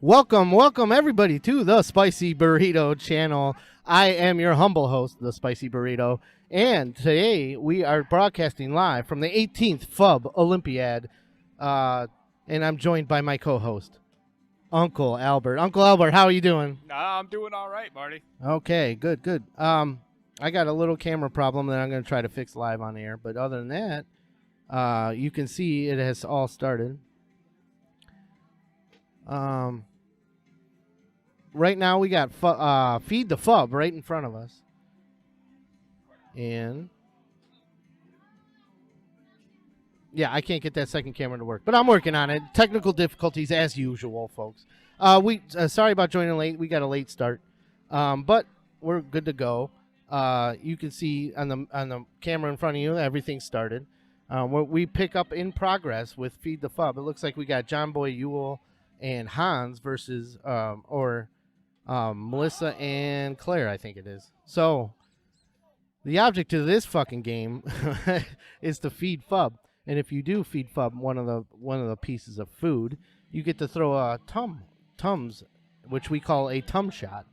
Welcome everybody to the Spicy Burrito channel. I am your humble host, the Spicy Burrito, and today we are broadcasting live from the 18th Fub Olympiad, and I'm joined by my co-host, Uncle Albert. Uncle Albert, how are you doing? I'm doing all right, Marty. Okay, good. I got a little camera problem that I'm going to try to fix live on air, but other than that, you can see it has all started. Right now we got Feed the Fub right in front of us. And yeah, I can't get that second camera to work, but I'm working on it. Technical difficulties as usual, folks. Sorry about joining late. We got a late start. But we're good to go. You can see on the camera in front of you, everything started. We pick up in progress with Feed the Fub. It looks like we got John Boy Ewell and Hans versus Melissa and Claire, I think it is. So the object of this fucking game is to feed Fub, and if you do feed Fub one of the pieces of food, you get to throw a Tums, which we call a Tum shot,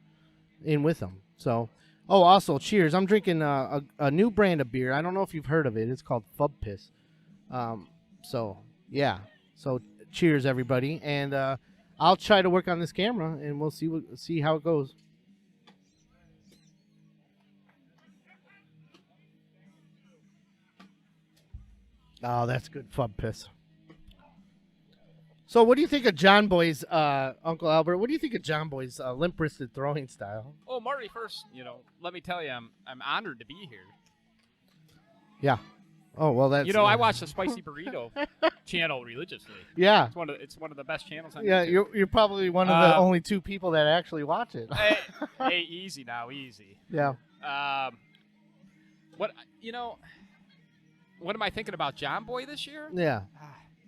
in with them. So, also cheers! I'm drinking a new brand of beer. I don't know if you've heard of it. It's called Fub Piss. So cheers, everybody, and I'll try to work on this camera, and we'll see how it goes. Oh, that's good Fub piss. So, what do you think of John Boy's Uncle Albert? What do you think of John Boy's limp-wristed throwing style? Oh, Marty, first, let me tell you, I'm honored to be here. Yeah. Oh, well, that's... I watch the Spicy Burrito channel religiously. Yeah. It's one of the best channels on YouTube. Yeah, you're probably one of the only two people that actually watch it. hey, easy now, easy. Yeah. What am I thinking about John Boy this year? Yeah.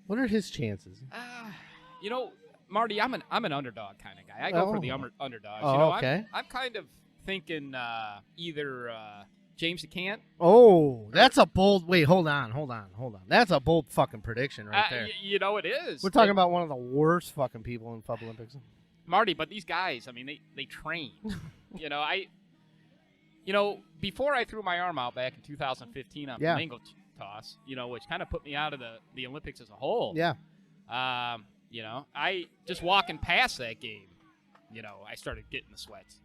What are his chances? Marty, I'm an underdog kind of guy. I go for the underdogs. Oh, okay. I'm kind of thinking either James DeCant. Oh, that's a bold... Wait, hold on. That's a bold fucking prediction right there. It is. We're talking about one of the worst fucking people in Fub Olympics. Marty, but these guys, I mean, they train. Before I threw my arm out back in 2015 on flamingo toss, which kind of put me out of the Olympics as a whole. Yeah. I just walking past that game, I started getting the sweats.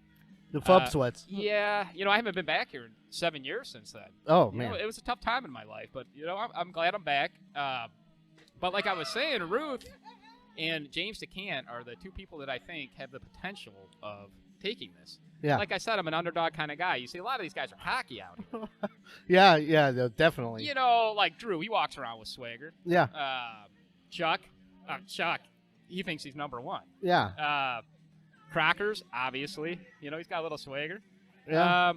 The Fub sweats. Yeah. I haven't been back here in 7 years since then. Oh, man. It was a tough time in my life, but, I'm glad I'm back. But like I was saying, Ruth and James DeCant are the two people that I think have the potential of taking this. Yeah. Like I said, I'm an underdog kind of guy. You see, a lot of these guys are hockey out yeah, here. definitely. Like Drew, he walks around with swagger. Yeah. Chuck, he thinks he's number one. Yeah. Crockers, obviously. He's got a little swagger. Yeah.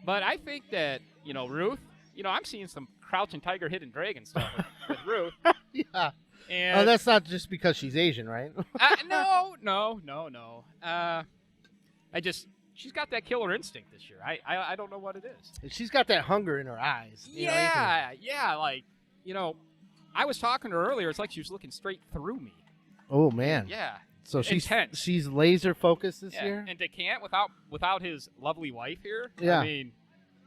But I think that, Ruth, I'm seeing some crouching tiger, hidden dragon stuff with Ruth. Yeah. And that's not just because she's Asian, right? No. She's got that killer instinct this year. I don't know what it is. She's got that hunger in her eyes. Yeah. I was talking to her earlier. It's like she was looking straight through me. Oh, man. Yeah. So intense. She's laser focused this year? And DeCant, without his lovely wife here, yeah. I mean,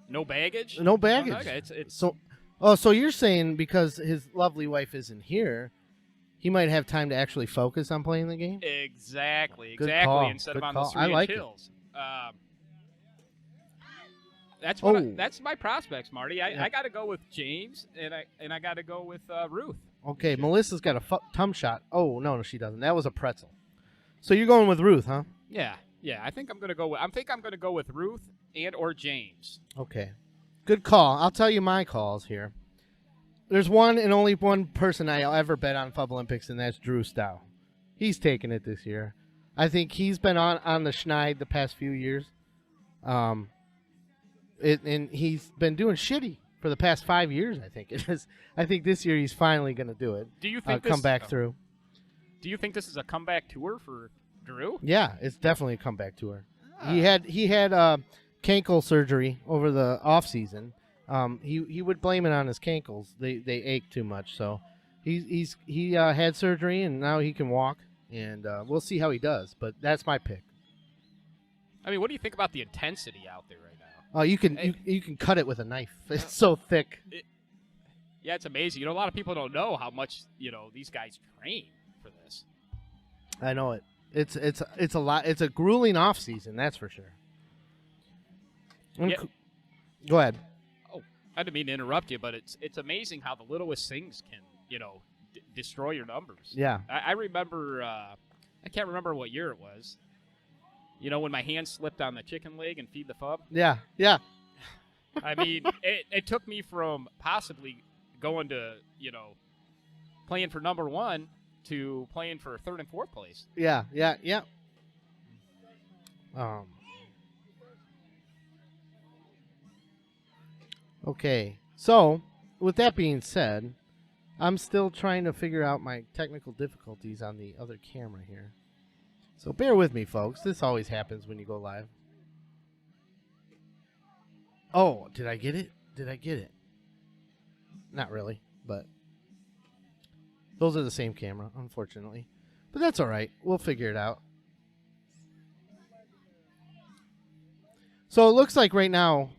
no baggage. No baggage. Okay, it's so you're saying because his lovely wife isn't here, he might have time to actually focus on playing the game? Exactly. Call. Instead Good of on call. those 3-inch hills. That's my prospects, Marty. I got to go with James, and I got to go with Ruth. Okay, Melissa's got a Tum shot. Oh, no, she doesn't. That was a pretzel. So you're going with Ruth, huh? Yeah. I think I'm going to go with Ruth and or James. Okay. Good call. I'll tell you my calls here. There's one and only one person I'll ever bet on Fub Olympics, and that's Drew Stow. He's taking it this year. I think he's been on the schneid the past few years. And he's been doing shitty for the past 5 years, I think it is. I think this year he's finally going to do it. Do you think come back through? Do you think this is a comeback tour for Drew? Yeah, it's definitely a comeback tour. He had cankle surgery over the off season. He would blame it on his cankles. They ache too much. So he had surgery and now he can walk. and we'll see how he does. But that's my pick. I mean, what do you think about the intensity out there right now? Oh, you can cut it with a knife. It's so thick. Yeah, it's amazing. A lot of people don't know how much these guys train for this. I know it. It's a lot. It's a grueling off season, that's for sure. Yeah. Go ahead. Oh, I didn't mean to interrupt you, but it's amazing how the littlest things can destroy your numbers. Yeah. I remember. I can't remember what year it was. When my hand slipped on the chicken leg and feed the Fub. Yeah. I mean, it took me from possibly going to, playing for number 1 to playing for 3rd and 4th place. Yeah. Okay. So, with that being said, I'm still trying to figure out my technical difficulties on the other camera here. So bear with me, folks. This always happens when you go live. Oh, did I get it? Not really, but those are the same camera, unfortunately. But that's all right. We'll figure it out. So it looks like right now,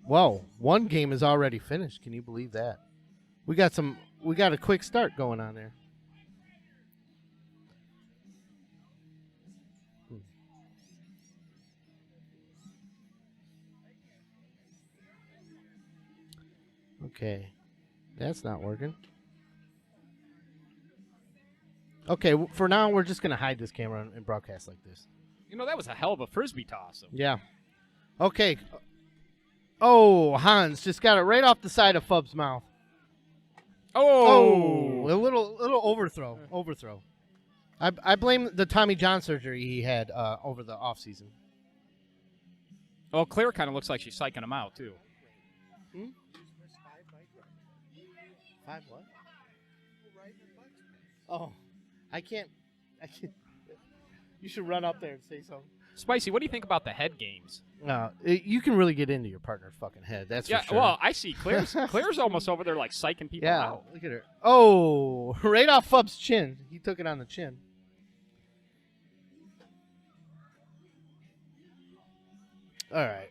whoa, one game is already finished. Can you believe that? We got a quick start going on there. Okay, that's not working. Okay, for now, we're just going to hide this camera and broadcast like this. That was a hell of a Frisbee toss. Yeah. Okay. Oh, Hans just got it right off the side of Fub's mouth. Oh, a little overthrow. I blame the Tommy John surgery he had over the off season. Well, Claire kind of looks like she's psyching him out, too. 5 what? Oh, I can't. You should run up there and say something. Spicy, what do you think about the head games? You can really get into your partner's fucking head. That's for sure. Well, I see Claire's almost over there like psyching people out. Look at her. Oh, right off Fub's chin. He took it on the chin. All right.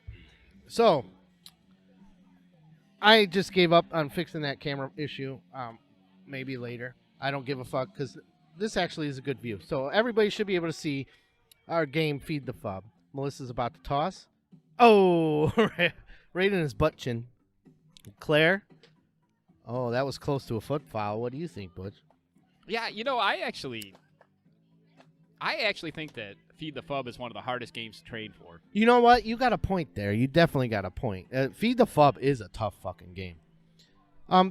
So, I just gave up on fixing that camera issue. Maybe later. I don't give a fuck because this actually is a good view. So everybody should be able to see our game Feed the Fub. Melissa's about to toss. Oh, right in his butt chin. Claire. Oh, that was close to a foot foul. What do you think, Butch? Yeah, I actually think that Feed the Fub is one of the hardest games to train for. You know what? You got a point there. You definitely got a point. Feed the Fub is a tough fucking game.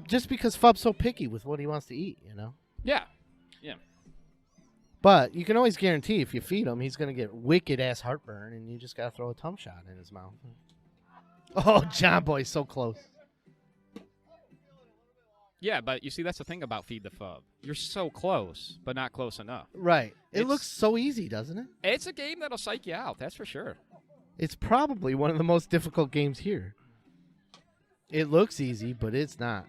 Just because Fub's so picky with what he wants to eat, Yeah. But you can always guarantee if you feed him, he's going to get wicked-ass heartburn, and you just got to throw a tum shot in his mouth. Oh, John Boy, so close. Yeah, but you see, that's the thing about Feed the Fub. You're so close, but not close enough. Right. It looks so easy, doesn't it? It's a game that'll psych you out, that's for sure. It's probably one of the most difficult games here. It looks easy, but it's not.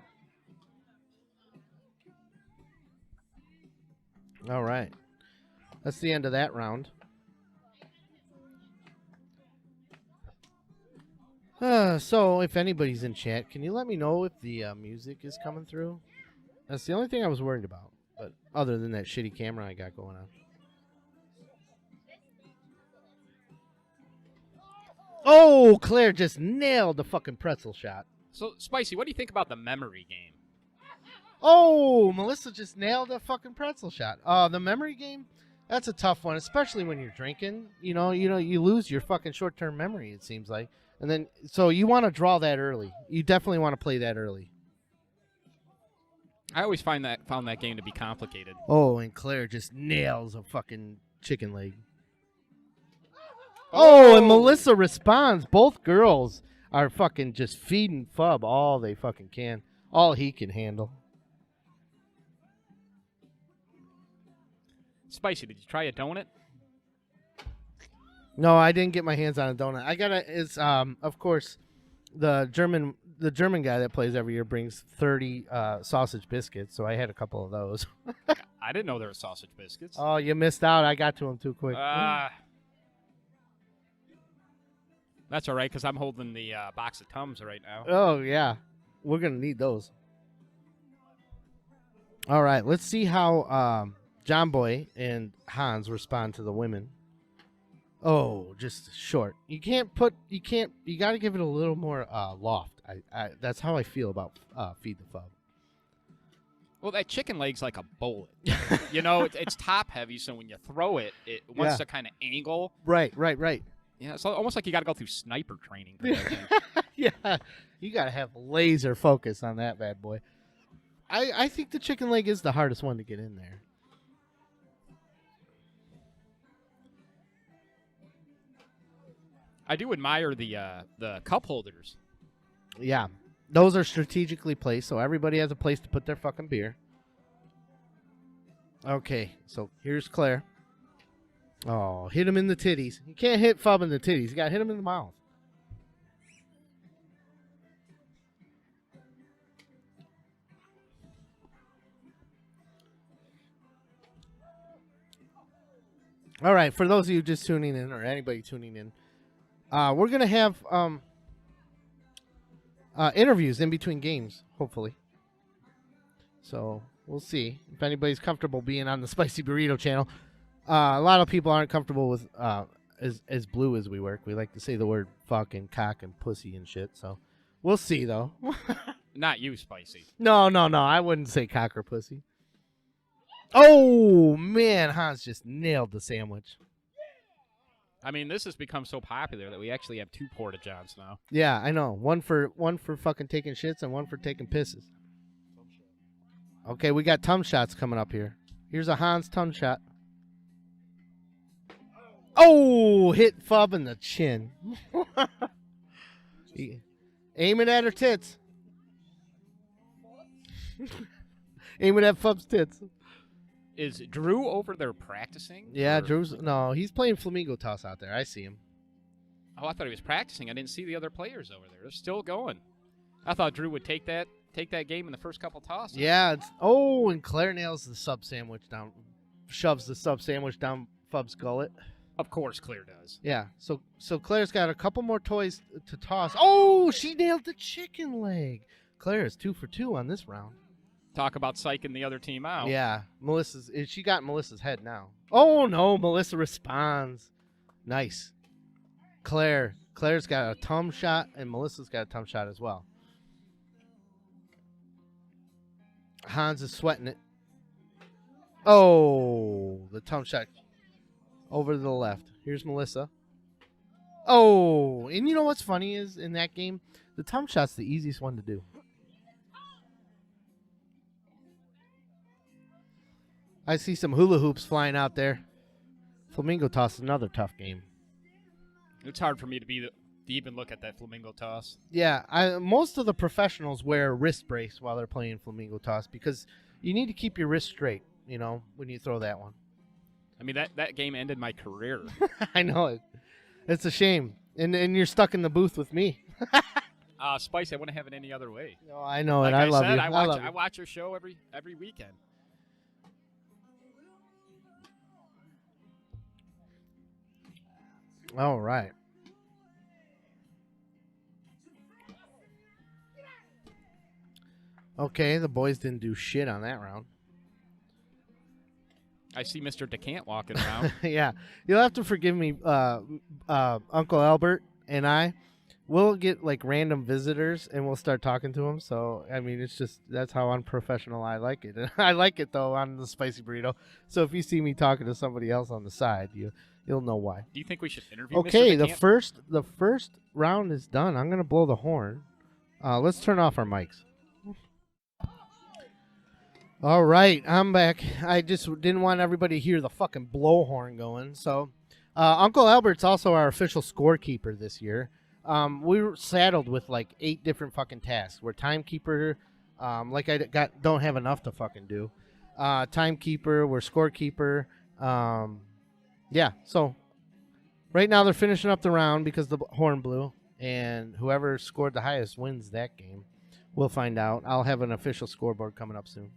All right. That's the end of that round. So, if anybody's in chat, can you let me know if the music is coming through? That's the only thing I was worried about. But other than that shitty camera I got going on. Oh, Claire just nailed the fucking pretzel shot. So, Spicy, what do you think about the memory game? Oh, Melissa just nailed a fucking pretzel shot. The memory game? That's a tough one, especially when you're drinking. You lose your fucking short-term memory, it seems like. And then, so you want to draw that early. You definitely want to play that early. I always found that game to be complicated. Oh, and Claire just nails a fucking chicken leg. Oh, and Melissa responds. Both girls are fucking just feeding Fub all they fucking can. All he can handle. Spicy, did you try a donut? No, I didn't get my hands on a donut. Of course, the German guy that plays every year brings 30 sausage biscuits, so I had a couple of those. I didn't know there were sausage biscuits. Oh, you missed out. I got to them too quick. That's all right, because I'm holding the box of Tums right now. Oh, yeah. We're going to need those. All right. Let's see how John Boy and Hans respond to the women. Oh, just short. You got to give it a little more loft. That's how I feel about Feed the Fub. Well, that chicken leg's like a bullet. You know, it's top heavy, so when you throw it, it wants to kind of angle. Right. Yeah, it's almost like you got to go through sniper training. For that thing. Yeah, you got to have laser focus on that bad boy. I think the chicken leg is the hardest one to get in there. I do admire the cup holders. Yeah, those are strategically placed, so everybody has a place to put their fucking beer. Okay, so here's Claire. Oh, hit him in the titties. You can't hit Fub in the titties. You got to hit him in the mouth. All right, for those of you just tuning in or anybody tuning in, we're going to have interviews in between games, hopefully. So we'll see if anybody's comfortable being on the Spicy Burrito channel. A lot of people aren't comfortable with as blue as we work. We like to say the word fuck and cock and pussy and shit. So we'll see, though. Not you, Spicy. No. I wouldn't say cock or pussy. Oh, man. Hans just nailed the sandwich. I mean, this has become so popular that we actually have 2 porta-johns now. Yeah, I know. One for fucking taking shits and one for taking pisses. Okay, we got tum shots coming up here. Here's a Hans tum shot. Oh, hit Fub in the chin. Aiming at her tits. Aiming at Fub's tits. Is Drew over there practicing? Yeah, he's playing flamingo toss out there. I see him. Oh, I thought he was practicing. I didn't see the other players over there. They're still going. I thought Drew would take that game in the first couple tosses. Yeah. And Claire nails the sub sandwich down, shoves the sub sandwich down Fub's gullet. Of course, Claire does. Yeah. So Claire's got a couple more toys to toss. Oh, she nailed the chicken leg. Claire is 2 for 2 on this round. Talk about psyching the other team out. Yeah, she got Melissa's head now. Oh no, Melissa responds. Nice. Claire's got a tum shot and Melissa's got a tum shot as well. Hans is sweating it. Oh, the tum shot over to the left. Here's Melissa. Oh, and you know what's funny is in that game, the tum shot's the easiest one to do. I see some hula hoops flying out there. Flamingo toss is another tough game. It's hard for me to even look at that flamingo toss. Yeah, most of the professionals wear a wrist brace while they're playing flamingo toss because you need to keep your wrist straight, when you throw that one. I mean, that game ended my career. I know it. It's a shame. And you're stuck in the booth with me. Spice, I wouldn't have it any other way. No, I know it. Like I love you. I watch your show every weekend. All right. Okay, the boys didn't do shit on that round. I see Mr. DeCant walking around. Yeah. You'll have to forgive me, Uncle Albert and I. We'll get, random visitors, and we'll start talking to them. So, I mean, it's just, that's how unprofessional I like it. I like it, though, on the Spicy Burrito. So if you see me talking to somebody else on the side, you'll know why. Do you think we should interview Okay, Mr. DeCant? the first round is done. I'm going to blow the horn. Let's turn off our mics. All right, I'm back. I just didn't want everybody to hear the fucking blowhorn going. So, Uncle Albert's also our official scorekeeper this year. We were saddled with 8 different fucking tasks. We're timekeeper, I don't have enough to fucking do. Timekeeper, we're scorekeeper. Yeah, so right now they're finishing up the round because the horn blew, and whoever scored the highest wins that game. We'll find out. I'll have an official scoreboard coming up soon.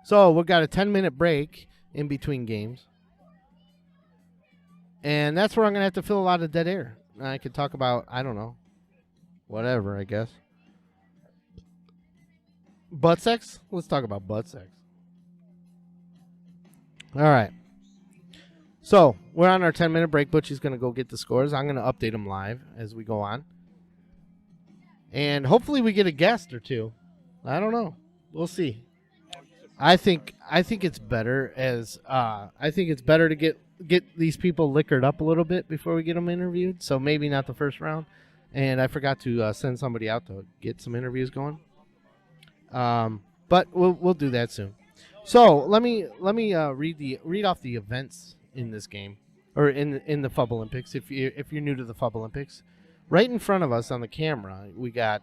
So we've got a 10-minute break in between games. And that's where I'm going to have to fill a lot of dead air. I could talk about, I don't know, whatever, I guess. Butt sex? Let's talk about butt sex. All right. So we're on our 10-minute break. Butchie's going to go get the scores. I'm going to update them live as we go on. And hopefully we get a guest or two. I don't know. We'll see. I think it's better to get these people liquored up a little bit before we get them interviewed. So maybe not the first round. And I forgot to send somebody out to get some interviews going. But we'll do that soon. So let me read off the events in this game, or in the Fub Olympics. If you're new to the Fub Olympics, right in front of us on the camera we got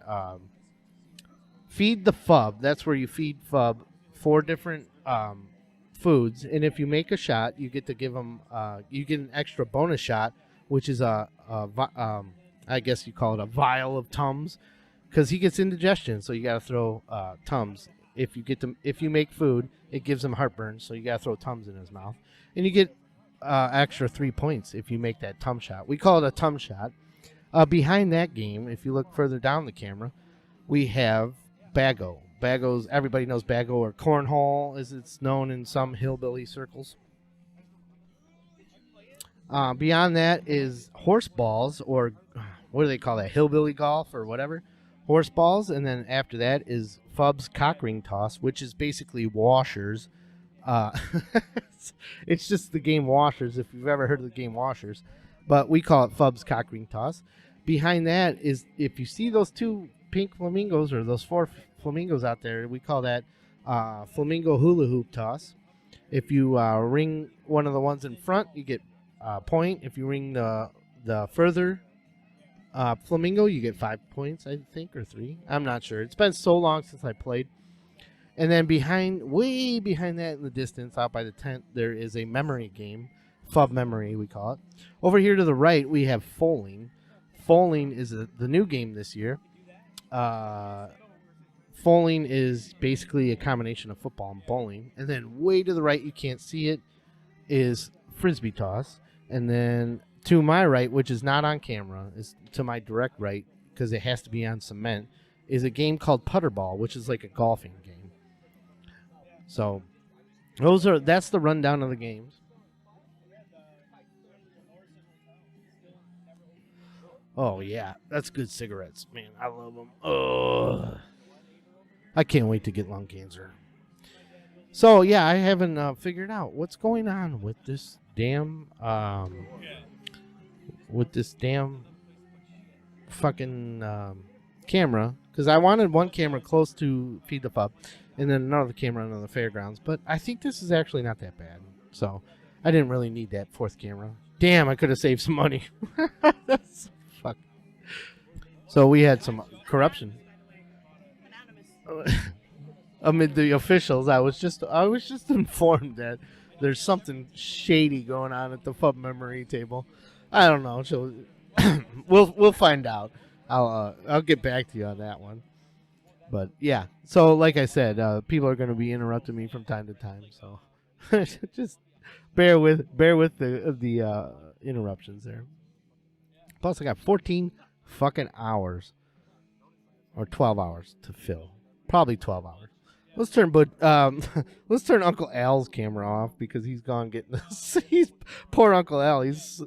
feed the Fub. That's where you feed Fub 4 different foods, and if you make a shot, you get to give them you get an extra bonus shot, which is I guess you call it a vial of Tums, because he gets indigestion, so you got to throw Tums. If you make food, it gives him heartburn, so you got to throw Tums in his mouth, and you get extra 3 points if you make that Tum shot. We call it a Tum shot. Behind that game, if you look further down the camera, we have Bago. Bago's, everybody knows Bago, or cornhole as it's known in some hillbilly circles. Beyond that is horse balls, or what do they call that? Hillbilly golf or whatever. Horse balls, and then after that is Fub's cock ring toss, which is basically washers. It's just the game Washers, if you've ever heard of the game Washers. But we call it Fub's cock ring toss. Behind that is, if you see those 2 pink flamingos, or those 4 flamingos out there, we call that flamingo hula hoop toss. If you ring one of the ones in front, you get a point. If you ring the further flamingo, you get 5 points, I think, or 3. I'm not sure. It's been so long since I played. And then way behind that in the distance, out by the tent, there is a memory game. Fub Memory, we call it. Over here to the right, we have Foaling. Foaling is the new game this year. Foaling is basically a combination of football and bowling. And then way to the right, you can't see it, is Frisbee Toss. And then to my right, which is not on camera, is to my direct right, because it has to be on cement, is a game called Putterball, which is like a golfing game. So that's the rundown of the games. Oh yeah, that's good cigarettes, man. I love them. Ugh. I can't wait to get lung cancer. So yeah, I haven't figured out what's going on with this damn fucking camera, because I wanted one camera close to Feed the Fub, and then another camera on the fairgrounds. But I think this is actually not that bad, so I didn't really need that 4th camera. Damn, I could have saved some money. That's fuck. So we had some corruption amid the officials. I was just informed that there's something shady going on at the Fub memory table. I don't know. So we'll find out. I'll get back to you on that one. But yeah, so like I said, people are going to be interrupting me from time to time. So just bear with the interruptions there. Plus, I got 14 fucking hours, or 12 hours to fill. Probably 12 hours. Let's turn Uncle Al's camera off, because he's gone getting this. Poor Uncle Al. He's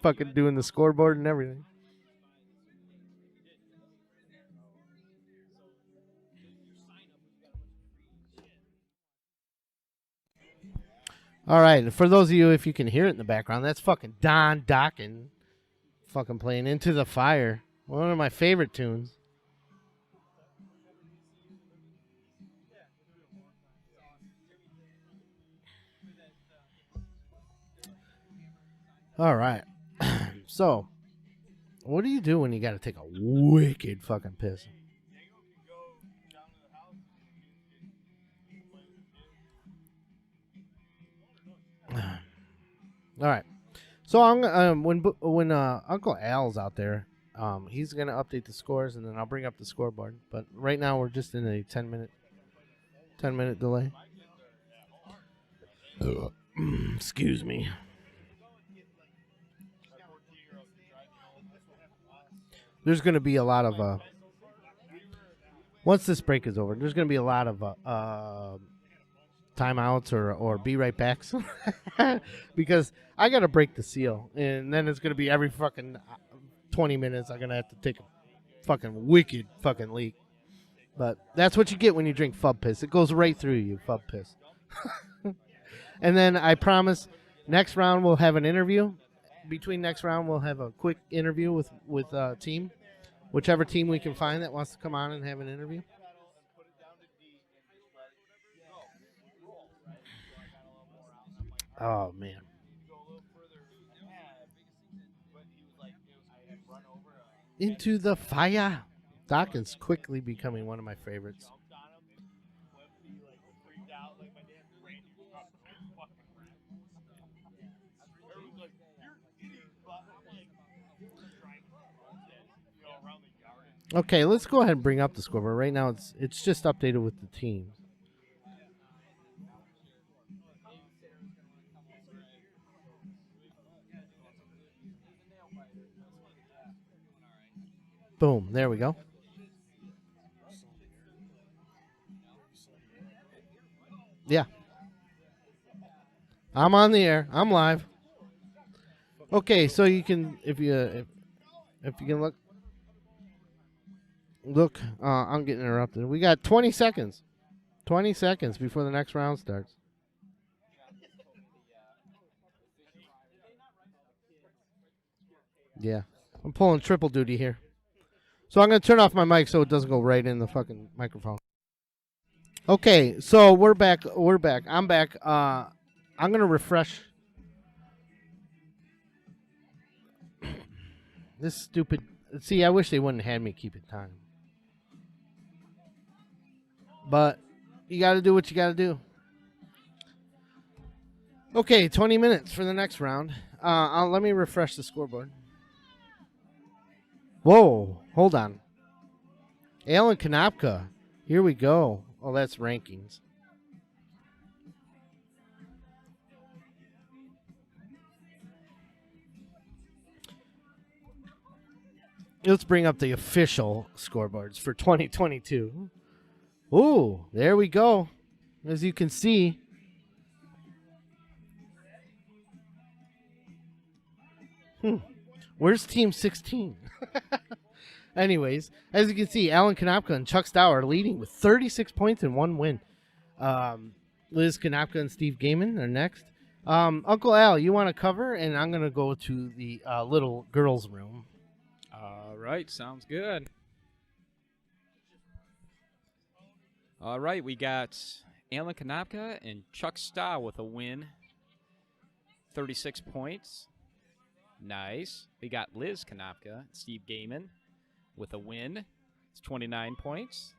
fucking doing the scoreboard and everything. All right, and for those of you, if you can hear it in the background, that's fucking Don Dokken fucking playing Into the Fire. One of my favorite tunes. All right. So, what do you do when you got to take a wicked fucking piss? All right. So I'm when Uncle Al's out there, he's gonna update the scores, and then I'll bring up the scoreboard. But right now we're just in a 10-minute delay. Excuse me. There's going to be a lot of once this break is over, there's going to be a lot of timeouts or be right backs because I got to break the seal, and then it's going to be every fucking 20 minutes I'm going to have to take a fucking wicked fucking leak. But that's what you get when you drink Fub piss. It goes right through you, Fub piss. And then I promise next round we'll have an interview. Between next round we'll have a quick interview with team. Whichever team we can find that wants to come on and have an interview. Oh, man. Into the fire. Dawkins quickly becoming one of my favorites. Okay, let's go ahead and bring up the scoreboard. Right now, it's just updated with the teams. Boom, there we go. Yeah. I'm on the air. I'm live. Okay, so you can, if you can look, I'm getting interrupted. We got 20 seconds. 20 seconds before the next round starts. Yeah. I'm pulling triple duty here. So I'm going to turn off my mic so it doesn't go right in the fucking microphone. Okay, so we're back. I'm back. I'm going to refresh. This stupid... See, I wish they wouldn't have had me keep it time. But you got to do what you got to do. Okay, 20 minutes for the next round. Let me refresh the scoreboard. Whoa, hold on. Alan Konopka. Here we go. Oh, that's rankings. Let's bring up the official scoreboards for 2022. Ooh, there we go. As you can see. Where's Team 16? Anyways, as you can see, Alan Konopka and Chuck Stow are leading with 36 points and 1 win. Liz Konopka and Steve Gaiman are next. Uncle Al, you want to cover? And I'm going to go to the little girls' room. All right, sounds good. All right, we got Alan Konopka and Chuck Stow with a win. 36 points. Nice. We got Liz Konopka and Steve Gaiman with a win. It's 29 points.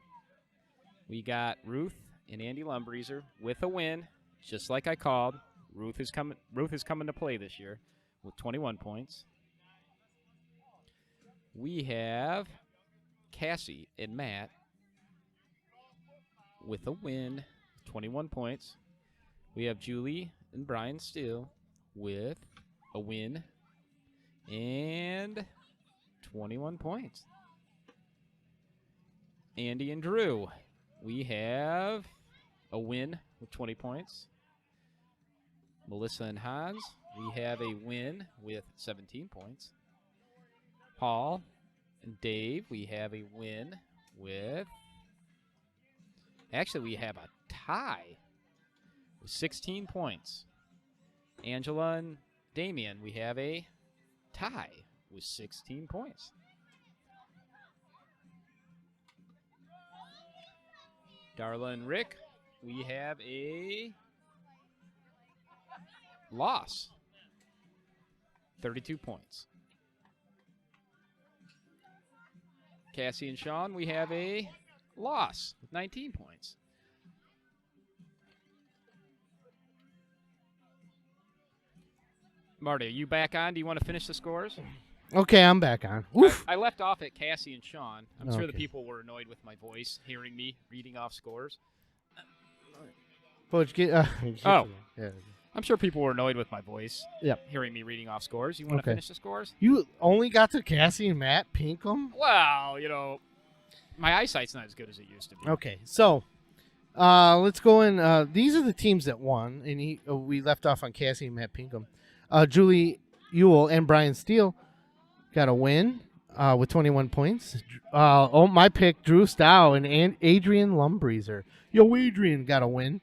We got Ruth and Andy Lumbreezer with a win, just like I called. Ruth is coming to play this year with 21 points. We have Cassie and Matt with a win, 21 points. We have Julie and Brian Steele with a win and 21 points. Andy and Drew, we have a win with 20 points. Melissa and Hans, we have a win with 17 points. Paul and Dave, we have a win with... Actually, we have a tie with 16 points. Angela and Damien, we have a tie with 16 points. Darla and Rick, we have a loss, 32 points. Cassie and Sean, we have a loss with 19 points. Marty, are you back on? Do you want to finish the scores? Okay, I'm back on. I left off at Cassie and Sean. I'm sure the Okay. people were annoyed with my voice, hearing me reading off scores. Coach, Oh. yeah. I'm sure people were annoyed with my voice. Yep. Hearing me reading off scores. You want to finish the scores? You only got to Cassie and Matt Pinkham? Well, my eyesight's not as good as it used to be. Okay, so let's go in. These are the teams that won, and we left off on Cassie and Matt Pinkham. Julie Ewell and Brian Steele got a win with 21 points. My pick, Drew Stow and Adrian Lumbreezer. Yo, Adrian got a win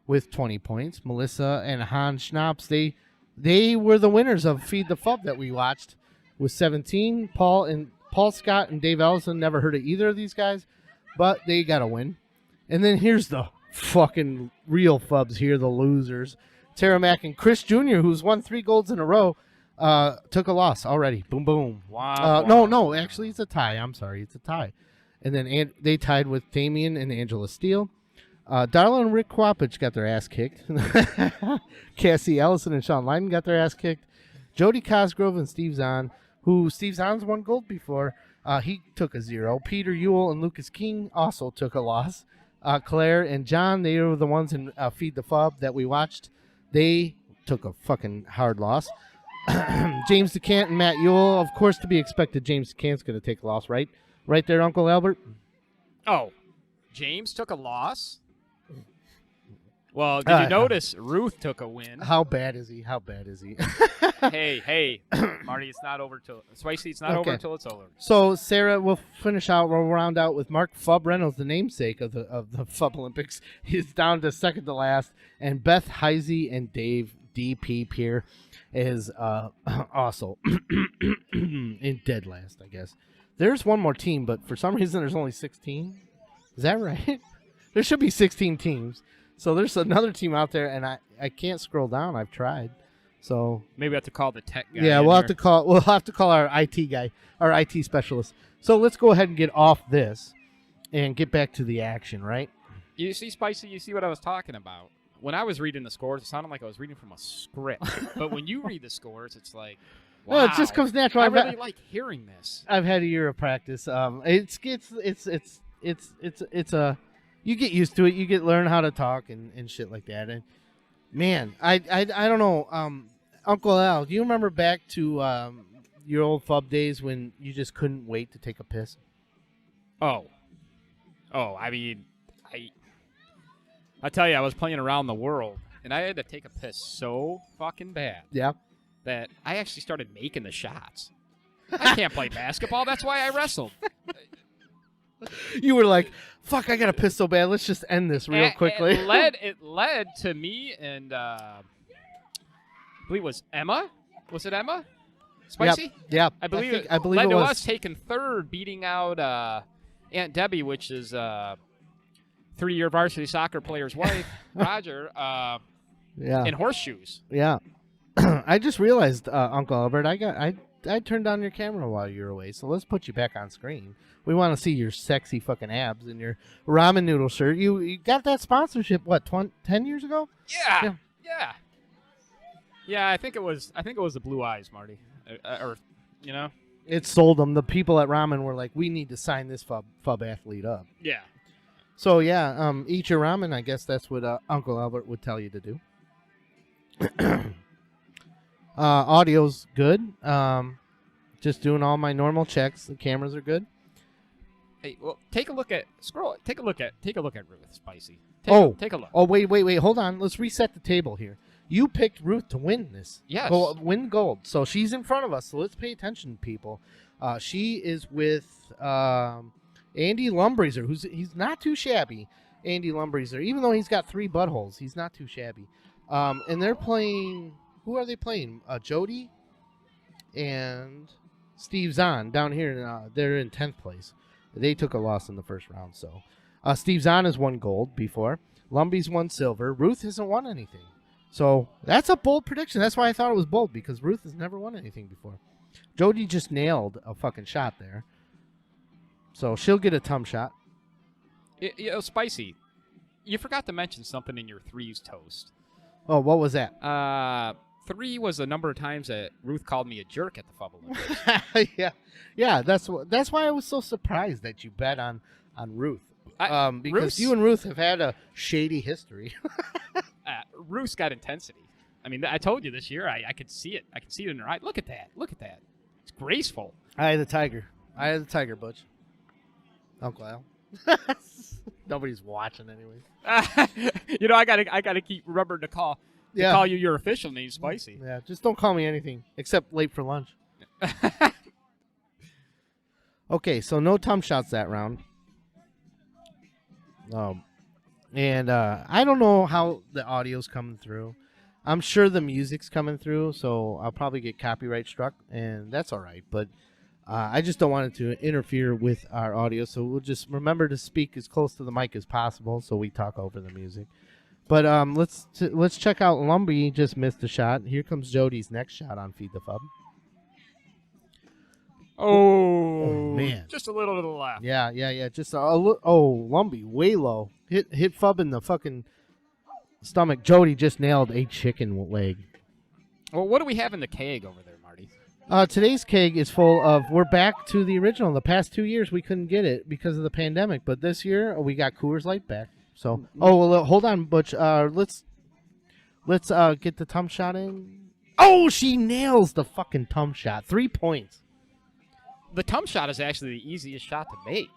with 20 points. Melissa and Hans Schnaps, they were the winners of Feed the Fub that we watched with 17. Paul Scott and Dave Ellison, never heard of either of these guys, but they got a win. And then here's the fucking real Fubs here, the losers. Tara Mack and Chris Jr., who's won 3 golds in a row, took a loss already. Boom, boom. Wow. No, actually it's a tie. I'm sorry, it's a tie. And then they tied with Damian and Angela Steele. Darla and Rick Quapich got their ass kicked. Cassie Ellison and Sean Lyden got their ass kicked. Jody Cosgrove and Steve Zahn, who Steve Zahn's won gold before, he took a 0. Peter Ewell and Lucas King also took a loss. Claire and John, they were the ones in Feed the Fub that we watched. They took a fucking hard loss. James DeCant and Matt Ewell, of course, to be expected. James DeCant's going to take a loss, right? Right there, Uncle Albert? Oh, James took a loss? Well, did you notice Ruth took a win? How bad is he? Hey, Marty, it's not over till Spicy. It's not over until it's over. So Sarah, we'll round out with Mark Fub Reynolds, the namesake of the Fub Olympics. He's down to second to last, and Beth Heisey and Dave DP Pierre is also in dead last, I guess. There's one more team, but for some reason there's only 16. Is that right? There should be 16 teams. So there's another team out there, and I can't scroll down. I've tried. So maybe we have to call the tech guy. Yeah, we'll have to call our IT guy, our IT specialist. So let's go ahead and get off this and get back to the action, right? You see, Spicy, you see what I was talking about. When I was reading the scores, it sounded like I was reading from a script. But when you read the scores, it's like, wow. Well, it just comes natural. I really like hearing this. I've had a year of practice. It's a you get used to it. You learn how to talk and shit like that. And man, I don't know. Uncle Al, do you remember back to your old Fub days when you just couldn't wait to take a piss? Oh, I mean, I tell you, I was playing around the world, and I had to take a piss so fucking bad. Yeah. That I actually started making the shots. I can't play basketball. That's why I wrestled. You were like, fuck, I got to piss so bad. Let's just end this real quickly. It led to me and I believe it was Emma. Was it Emma? Spicy? Yep. I believe it it led to was. us taking third, beating out Aunt Debbie, which is 3-year varsity soccer player's wife, Roger, in horseshoes. Yeah. I just realized, Uncle Albert, I turned on your camera while you were away, so let's put you back on screen. We want to see your sexy fucking abs and your ramen noodle shirt. You got that sponsorship, what, 10 years ago? Yeah, I think it was the blue eyes, Marty. It sold them. The people at ramen were like, we need to sign this Fub athlete up. Yeah. So, yeah, eat your ramen. I guess that's what Uncle Albert would tell you to do. Audio's good. Just doing all my normal checks. The cameras are good. Hey, well, take a look at Ruth, Spicy. Take a look. Oh, wait. Hold on. Let's reset the table here. You picked Ruth to win this. Yes. Win gold. So she's in front of us. So let's pay attention, people. She is with Andy Lumbreezer, he's not too shabby. Andy Lumbreezer, even though he's got 3 buttholes, he's not too shabby. And they're playing. Who are they playing? Jody and Steve Zahn down here. They're in 10th place. They took a loss in the first round. So Steve Zahn has won gold before. Lumby's won silver. Ruth hasn't won anything. So that's a bold prediction. That's why I thought it was bold, because Ruth has never won anything before. Jody just nailed a fucking shot there. So she'll get a tum shot. Spicy, you forgot to mention something in your threes toast. Oh, what was that? 3 was the number of times that Ruth called me a jerk at the Fub Olympics. Yeah. That's why I was so surprised that you bet on Ruth. Because Roos- you and Ruth have had a shady history. Roos got intensity. I mean, I told you this year. I could see it. I could see it in her eye. Look at that. Look at that. It's graceful. I had the tiger. Butch. Uncle Al. Nobody's watching anyways. I gotta keep remembering to call you your official name, Spicy. Yeah, just don't call me anything except late for lunch. Okay, so no thumb shots that round. And I don't know how the audio's coming through. I'm sure the music's coming through, so I'll probably get copyright struck, and that's all right. But I just don't want it to interfere with our audio, so we'll just remember to speak as close to the mic as possible, so we talk over the music. But let's check out Lumbee. Just missed a shot. Here comes Jody's next shot on Feed the Fub. Oh, man, just a little to the left. Yeah. Just Lumbee, way low. Hit Fub in the fucking stomach. Jody just nailed a chicken leg. Well, what do we have in the keg over there, Marty? Today's keg is full of. We're back to the original. The past 2 years we couldn't get it because of the pandemic, but this year we got Coors Light back. So, hold on, Butch. Let's get the thumb shot in. Oh, she nails the fucking thumb shot. 3 points. The thumb shot is actually the easiest shot to make.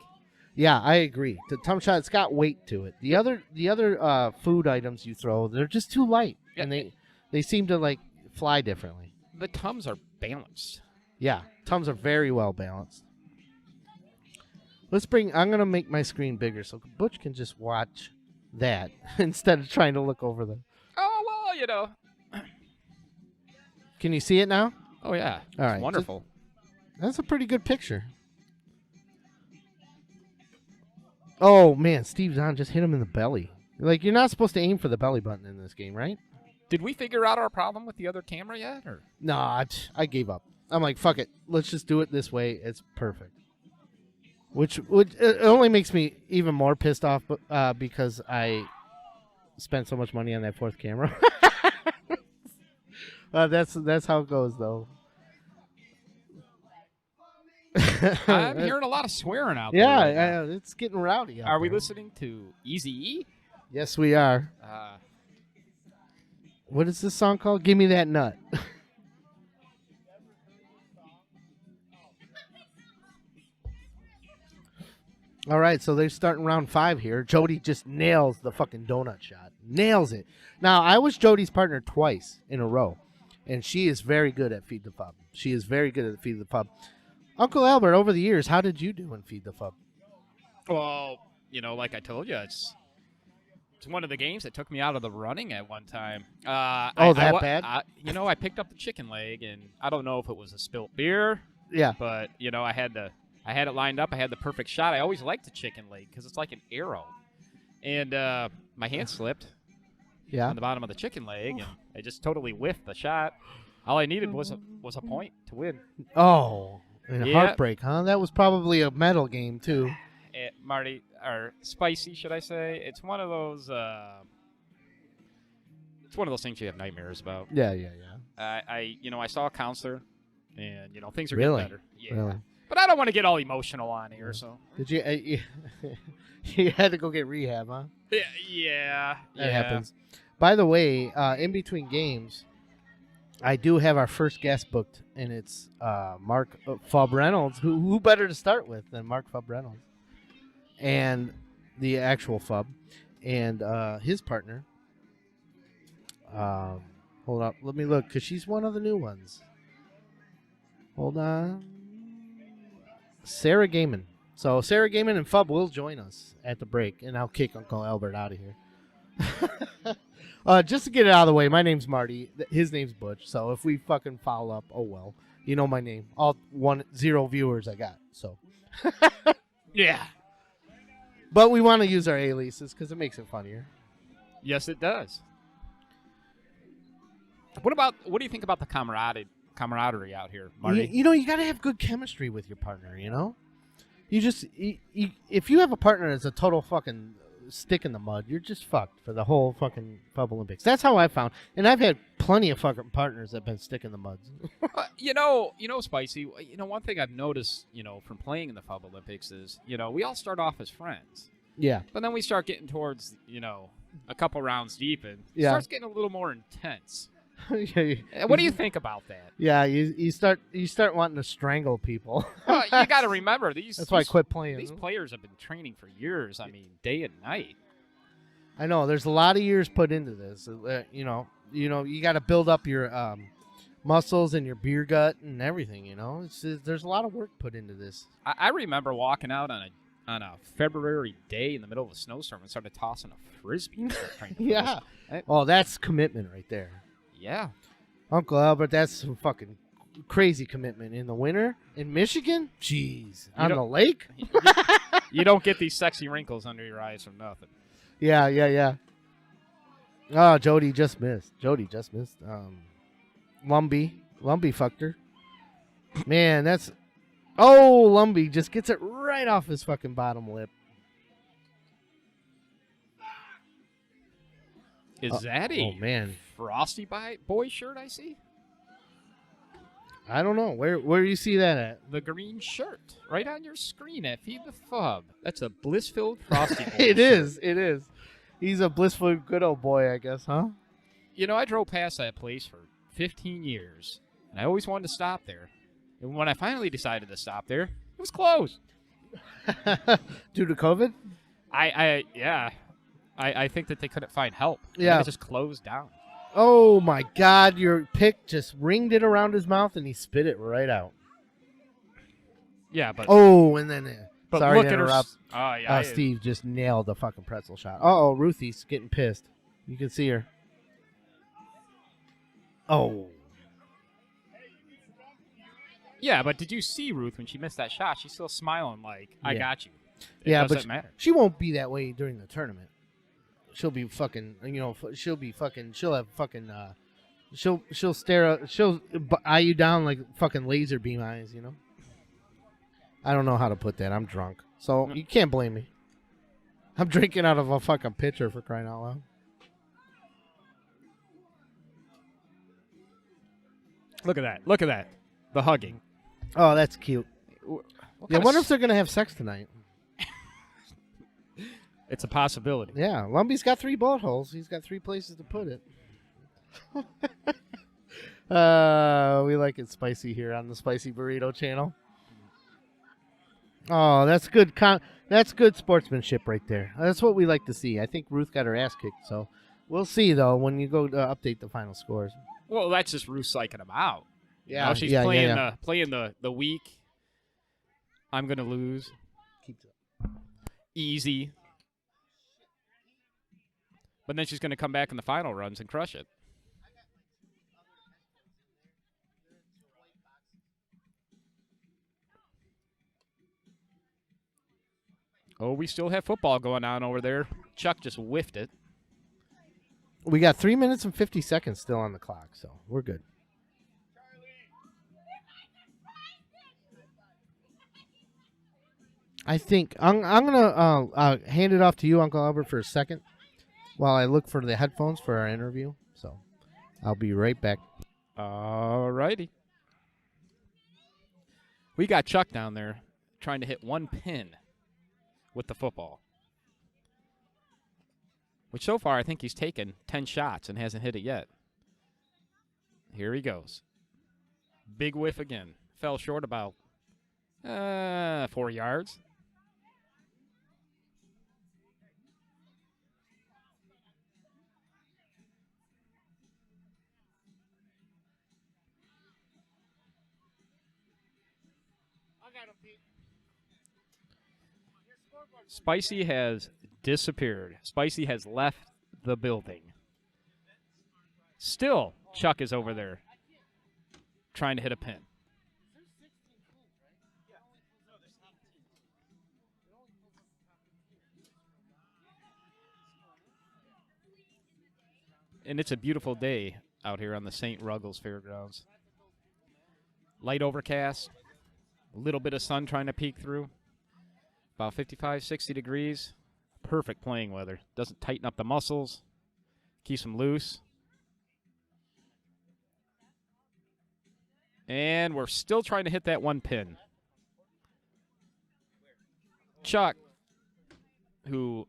Yeah, I agree. The thumb shot, it's got weight to it. The other food items you throw, they're just too light, and they seem to like fly differently. The thumbs are balanced. Yeah, thumbs are very well balanced. I'm gonna make my screen bigger so Butch can just watch that instead of trying to look over the. Oh well, Can you see it now? Oh yeah, all right, wonderful. That's a pretty good picture. Oh man, Steve Zahn just hit him in the belly. Like, you're not supposed to aim for the belly button in this game, right? Did we figure out our problem with the other camera yet? Or No, I gave up. I'm like, fuck it. Let's just do it this way. It's perfect. Which it only makes me even more pissed off because I spent so much money on that fourth camera. That's how it goes, though. I'm hearing a lot of swearing out there. Yeah, it's getting rowdy. Are we listening to Eazy-E? Yes, we are. What is this song called? Give Me That Nut. All right, so they're starting round 5 here. Jody just nails the fucking donut shot. Nails it. Now, I was Jody's partner twice in a row, and she is very good at Feed the Fub. She is very good at Feed the Fub. Uncle Albert, over the years, how did you do in Feed the Fub? Well, like I told you, it's one of the games that took me out of the running at one time. Bad? I picked up the chicken leg, and I don't know if it was a spilt beer. Yeah. But, I had it lined up. I had the perfect shot. I always liked the chicken leg because it's like an arrow. And my hand slipped on the bottom of the chicken leg, and I just totally whiffed the shot. All I needed was a point to win. Oh, and heartbreak, huh? That was probably a metal game, too. Marty, or Spicy, should I say? It's one of those. It's one of those things you have nightmares about. Yeah. I saw a counselor, and things are really getting better. Yeah. Really? But I don't want to get all emotional on here, so. Did you? You had to go get rehab, huh? Yeah. That happens. By the way, in between games, I do have our first guest booked, and it's Mark Fub Reynolds. Who better to start with than Mark Fub Reynolds? And the actual Fub, and his partner. Hold up, let me look, because she's one of the new ones. Hold on. Sarah Gaiman. So Sarah Gaiman and Fub will join us at the break, and I'll kick Uncle Albert out of here. Just to get it out of the way, my name's Marty. His name's Butch. So if we fucking foul up, oh well. You know my name. All 0 viewers I got. So. Yeah. But we want to use our aliases because it makes it funnier. Yes, it does. What do you think about the camaraderie out here, Marty? You got to have good chemistry with your partner, You just, if you have a partner that's a total fucking stick in the mud, you're just fucked for the whole fucking Fub Olympics. That's how I found. And I've had plenty of fucking partners that have been stick in the mud. Spicy, one thing I've noticed, from playing in the Fub Olympics is, we all start off as friends. Yeah. But then we start getting towards, a couple rounds deep, and it Yeah. starts getting a little more intense. Yeah, What do you think about that? Yeah, you start wanting to strangle people. Well, you got to remember these. That's why I these- quit playing. These players have been training for years. I mean, day and night. I know there's a lot of years put into this. You got to build up your muscles and your beer gut and everything. There's a lot of work put into this. I remember walking out on a February day in the middle of a snowstorm and started tossing a frisbee. And started training for Yeah. this. Oh, that's commitment right there. Yeah. Uncle Albert, that's some fucking crazy commitment in the winter in Michigan. Jeez, on the lake. You don't get these sexy wrinkles under your eyes from nothing. Yeah. Oh, Jody just missed. Lumby fucked her. Man, that's. Oh, Lumby just gets it right off his fucking bottom lip. Is that a Oh man, Frosty Boy shirt I see? I don't know where do you see that at? The green shirt right on your screen at Feed the Fub. That's a Blissfilled Frosty Boy. It is. He's a blissful good old boy, I guess, huh? I drove past that place for 15 years, and I always wanted to stop there. And when I finally decided to stop there, it was closed. Due to COVID? I think that they couldn't find help. Yeah. It just closed down. Oh my God! Your pick just ringed it around his mouth and he spit it right out. Yeah, but Oh, and then but sorry look to at her. interrupt. Oh yeah, Steve just nailed the fucking pretzel shot. Oh, Ruthie's getting pissed. You can see her. Oh. Yeah, but did you see Ruth when she missed that shot? She's still smiling like, I Yeah. got you. It Yeah, doesn't but matter. she won't be that way during the tournament. She'll be fucking, she'll have fucking, she'll stare, she'll eye you down like fucking laser beam eyes, I don't know how to put that. I'm drunk. So you can't blame me. I'm drinking out of a fucking pitcher for crying out loud. Look at that. The hugging. Oh, that's cute. What Yeah, I kind wonder of if they're going to have sex tonight. It's a possibility. Yeah, Lumby's got 3 bullet holes. He's got 3 places to put it. We like it spicy here on the Spicy Burrito channel. Oh, that's good. That's good sportsmanship right there. That's what we like to see. I think Ruth got her ass kicked, so we'll see though when you go to update the final scores. Well, that's just Ruth psyching him out. She's yeah, playing yeah. playing the weak. I'm gonna lose. Easy. But then she's gonna come back in the final runs and crush it. Oh, we still have football going on over there. Chuck just whiffed it. We got 3 minutes and 50 seconds still on the clock, so we're good. I think I'm gonna hand it off to you, Uncle Albert, for a second while I look for the headphones for our interview. So I'll be right back. All righty. We got Chuck down there trying to hit one pin with the football. Which so far I think he's taken 10 shots and hasn't hit it yet. Here he goes. Big whiff again. Fell short about 4 yards. Spicy has disappeared. Spicy has left the building. Still, Chuck is over there trying to hit a pin. And it's a beautiful day out here on the St. Ruggles Fairgrounds. Light overcast, a little bit of sun trying to peek through. About 55, 60 degrees. Perfect playing weather. Doesn't tighten up the muscles. Keeps them loose. And we're still trying to hit that one pin. Chuck. who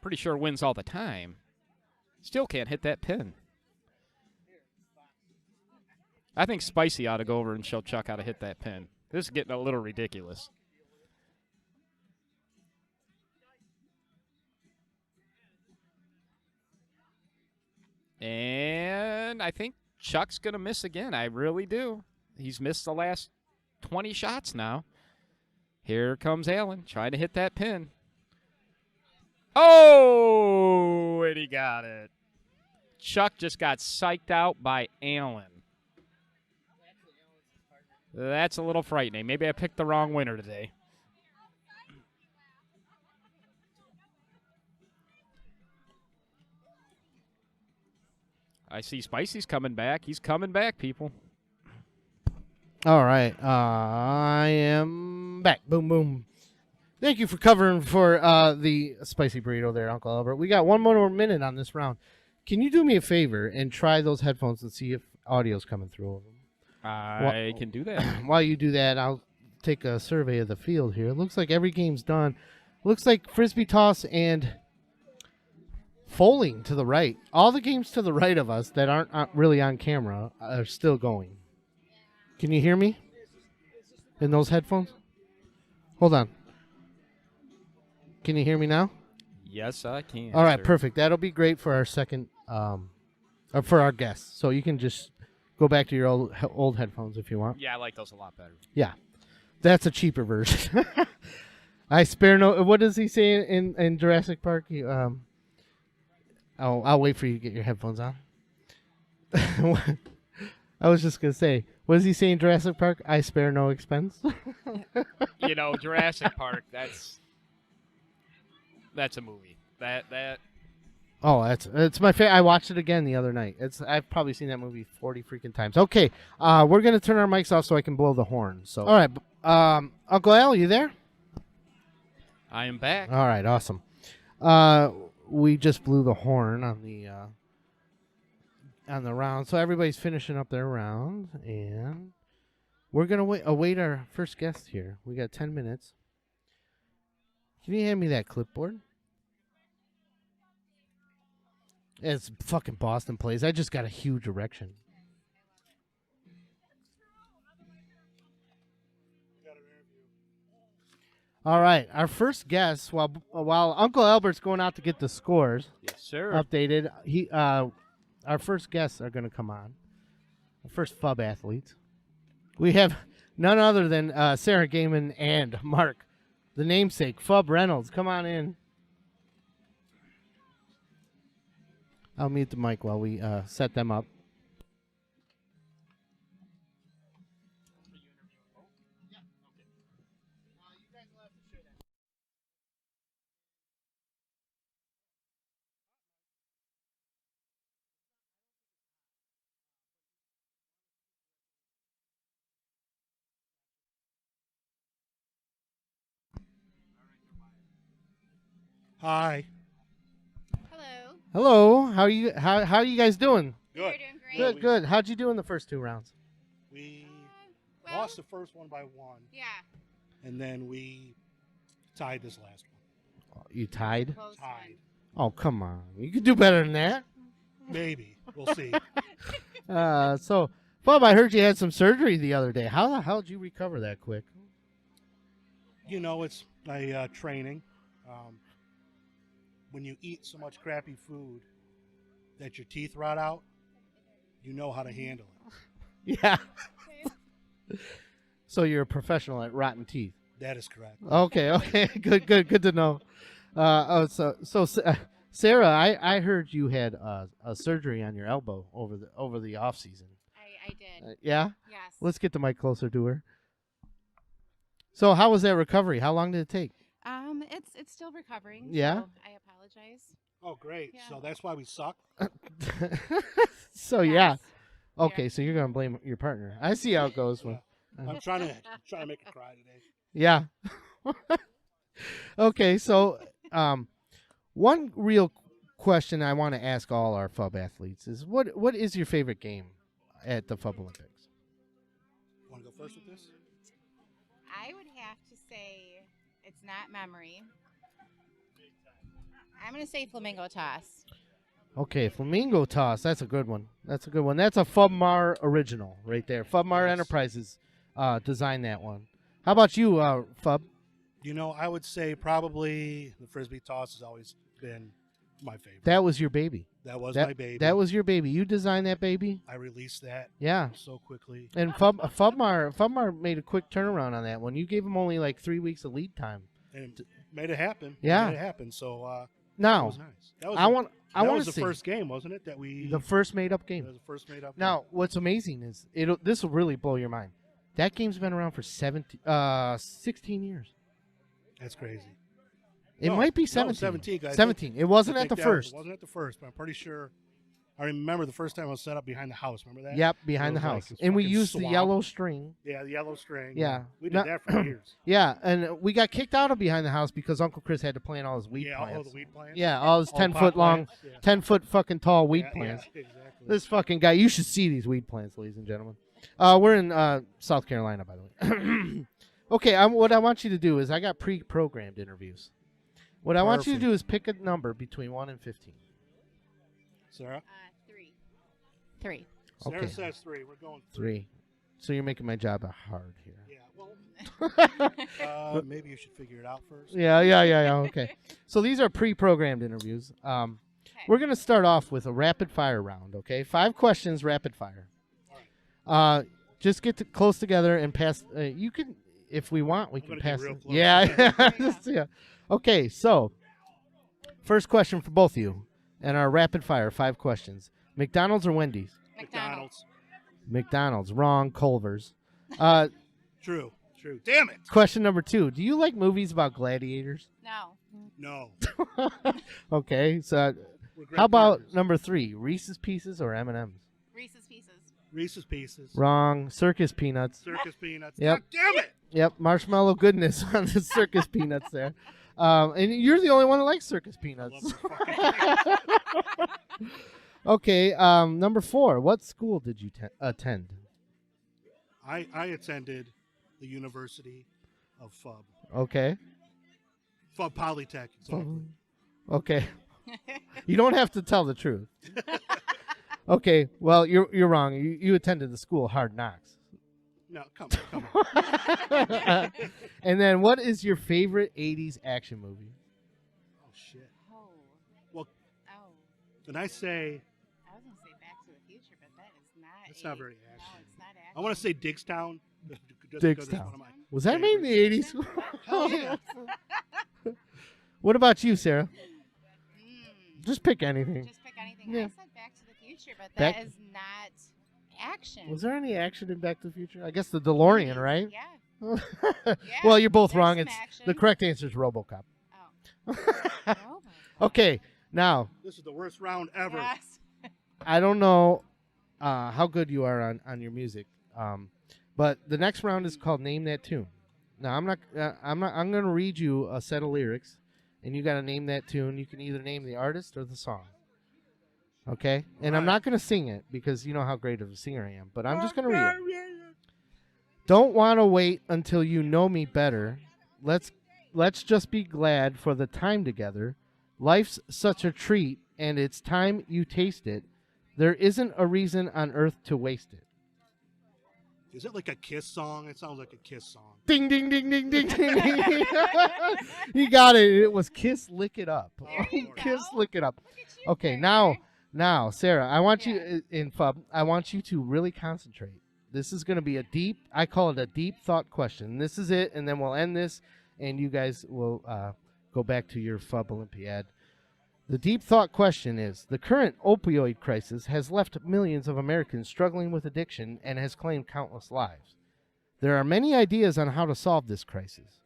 pretty sure wins all the time, still can't hit that pin. I think Spicy ought to go over and show Chuck how to hit that pin. This is getting a little ridiculous. And I think Chuck's going to miss again. I really do. He's missed the last 20 shots now. Here comes Alan trying to hit that pin. Oh, and he got it. Chuck just got psyched out by Alan. That's a little frightening. Maybe I picked the wrong winner today. I see Spicy's coming back. He's coming back, people. All right. I am back. Boom, boom. Thank you for covering for the Spicy Burrito there, Uncle Albert. We got one more minute on this round. Can you do me a favor and try those headphones and see if audio's coming through? I can do that. While you do that, I'll take a survey of the field here. It looks like every game's done. Looks like Frisbee toss and bowling to the right. All the games to the right of us that aren't really on camera are still going. Can you hear me in those headphones? Hold on. Can you hear me now? Yes, I can. All right, sir. perfect. That'll be great for our second, or for our guests. So you can just go back to your old headphones if you want. Yeah, I like those a lot better. Yeah, that's a cheaper version. I spare no. What does he say in Jurassic Park? I'll wait for you to get your headphones on. I was just gonna say, what does he say in Jurassic Park? I spare no expense. You know, Jurassic Park. That's a movie. That. Oh, it's my favorite. I watched it again the other night. I've probably seen that movie 40 freaking times. Okay, we're gonna turn our mics off so I can blow the horn. So, all right, Uncle Al, you there? I am back. All right, awesome. We just blew the horn on the round, so everybody's finishing up their round, and we're gonna await our first guest here. We got 10 minutes. Can you hand me that clipboard? It's fucking Boston plays. I just got a huge erection. All right, our first guest, while Uncle Albert's going out to get the scores Yes, sir. updated, our first guests are going to come on. Our first Fub athletes. We have none other than Sarah Gaiman and Mark, the namesake, Fub Reynolds. Come on in. I'll mute the mic while we set them up. Hi. Hello. Hello. How are you guys doing? Good. We're doing great. Good, good. How'd you do in the first two rounds? We Well, lost the first one by one, yeah. and then we tied this last one. You tied? Close Tied. Oh, come on. You could do better than that. Maybe. We'll see. So, Bob, I heard you had some surgery the other day. How the hell did you recover that quick? You know, it's my training. When you eat so much crappy food that your teeth rot out, you know how to handle it. Yeah. So you're a professional at rotten teeth. That is correct. Okay. Good to know. Sarah, I heard you had a surgery on your elbow over the off season. I did. Yeah. Yes. Let's get the mic closer to her. So how was that recovery? How long did it take? It's still recovering. Yeah? So I apologize. Oh, great. Yeah. So that's why we suck? So Yes. yeah. Okay, Yeah. so you're gonna blame your partner. I see how it goes. Yeah. I'm trying to make her cry today. Yeah. Okay, so one real question I want to ask all our Fub athletes is what is your favorite game at the Fub Olympics? Want to go first with this? I would have to say it's not memory. I'm going to say flamingo toss. Okay, flamingo toss. That's a good one. That's a good one. That's a Fubmar original right there. Fubmar Yes. Enterprises designed that one. How about you, Fub? I would say probably the frisbee toss has always been my favorite. That was your baby. That was my baby. That was your baby. You designed that baby? I released that Yeah. so quickly. And Fubmar made a quick turnaround on that one. You gave him only like 3 weeks of lead time. And made it happen. Yeah. Made it happen. So that Now, was nice. That was I want was to the see first game, wasn't it? That we the first made up that game. was the first made up. Now, what's amazing is this will really blow your mind. That game's been around for 16 years. That's crazy. It No, might be no, 17. 17, guys. 17. It wasn't I at the think first. It wasn't at the first, but I'm pretty sure. I remember the first time I was set up behind the house. Remember that? Yep, behind It the was like house. this And we fucking used the swamp. yellow string. Yeah, the yellow string. Yeah. We did No- that for years. Yeah, and we got kicked out of behind the house because Uncle Chris had to plant all his weed Yeah, all plants. the weed plants. Yeah, all his All 10-foot pot long, plants, yeah. 10-foot fucking tall weed Yeah, plants. Yeah, exactly. This fucking guy, you should see these weed plants, ladies and gentlemen. We're in South Carolina, by the way. Okay, what I want you to do is I got pre-programmed interviews. What I want you to Perfect. do is pick a number between 1 and 15. Sarah? 3. 3. Sarah Okay. says 3. We're going 3. So you're making my job hard here. Yeah, well, maybe you should figure it out first. Yeah. Okay. So these are pre-programmed interviews. We're going to start off with a rapid fire round, okay? 5 questions, rapid fire. Just get close together and pass. You can, if we want, we I'm can gonna get pass. real it. close. Yeah. Yeah. Okay, so first question for both of you and our rapid fire 5 questions. McDonald's or Wendy's? McDonald's. McDonald's. Wrong. Culver's. True. Damn it. Question number 2. Do you like movies about gladiators? No. No. Okay, so We're great how about partners. number 3? Reese's Pieces or M&M's? Reese's Pieces. Reese's Pieces. Wrong. Circus Peanuts. Circus Peanuts. Yep. God damn it. Yep, marshmallow goodness on the circus peanuts there. And you're the only one that likes circus I love peanuts. this fucking thing. Okay, number 4. What school did you attend? I attended the University of Fub. Okay. Fub Polytech. Exactly. Okay. You don't have to tell the truth. Okay, well, you're wrong. You attended the school Hard Knocks. No, come on. And then what is your favorite 80s action movie? Oh, shit. Oh. Well, Oh. When I say, I was going to say Back to the Future, but that is not. It's not very No, action. it's not action. I want to say Digstown. Just because it's Digstown. one of my Was that made in favorites. the 80s? Hell yeah. What about you, Sarah? Mm. Just pick anything. Just pick anything. Yeah. I said Back to the Future, but Back- that is not action. Was there any action in Back to the Future? I guess the DeLorean, right? Yeah. Well, you're both There's wrong. some It's action. the correct answer is RoboCop. Oh. Robo. Okay, now This is the worst round ever. Yes. I don't know how good you are on your music, but the next round is called Name That Tune. Now I'm going to read you a set of lyrics, and you got to name that tune. You can either name the artist or the song. Okay, and I'm Right. not going to sing it because you know how great of a singer I am, but I'm just going to read it. Don't want to wait until you know me better. Let's just be glad for the time together. Life's such a treat, and it's time you taste it. There isn't a reason on earth to waste it. Is it like a Kiss song? It sounds like a Kiss song. Ding, ding, ding, ding, ding, ding. You got it. It was Kiss Lick It Up. There you Kiss go. Lick It Up. Look at you, Okay, Sarah. now, Sarah, I want Yeah. you in Fub. I want you to really concentrate. This is going to be I call it a deep thought question. This is it, and then we'll end this, and you guys will go back to your Fub Olympiad. The deep thought question is, the current opioid crisis has left millions of Americans struggling with addiction and has claimed countless lives. There are many ideas on how to solve this crisis.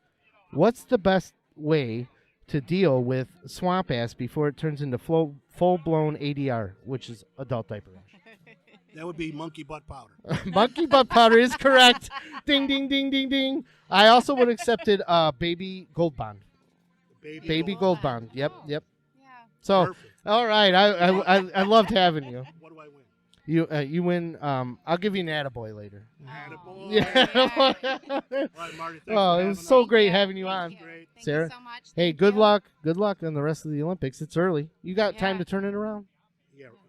What's the best way to deal with swamp ass before it turns into full-blown ADR, which is adult diaper rash? That would be monkey butt powder. Monkey butt powder is correct. Ding, ding, ding, ding, ding. I also would have accepted baby gold bond. Baby gold bond. Yep, yep. Yeah. So, Perfect. all right. I loved having you. What do I win? You win. I'll give you an attaboy later. Attaboy. Yeah. All right, Marty. Thanks Oh, for it having was so us. great having you on. Thank you. Great. Thank Sarah? you so much. Hey, Thank good you. luck. Good luck on the rest of the Olympics. It's early. You got time Yeah. to turn it around.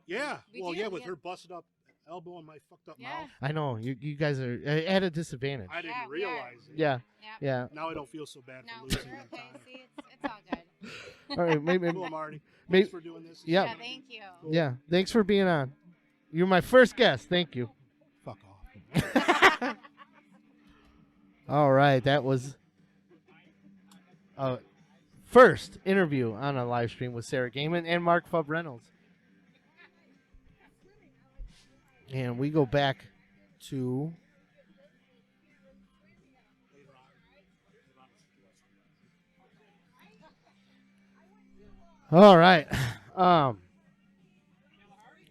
Yeah. We Well, do, yeah, with yeah. her busted up elbow and my fucked up Yeah. mouth. I know you guys are at a disadvantage. I didn't Yeah, we are. realize it. Yeah, Yeah. yeah. Now I don't feel so bad No, for losing you're in okay. time. See, it's all good. All right, maybe. Cool, Marty. Maybe- Thanks for doing this. Yeah. Yeah, thank you. Yeah. Thanks for being on. You're my first guest. Thank you. Fuck off. All right, that was first interview on a live stream with Sarah Gaiman and Mark Fub Reynolds. And we go back to all right.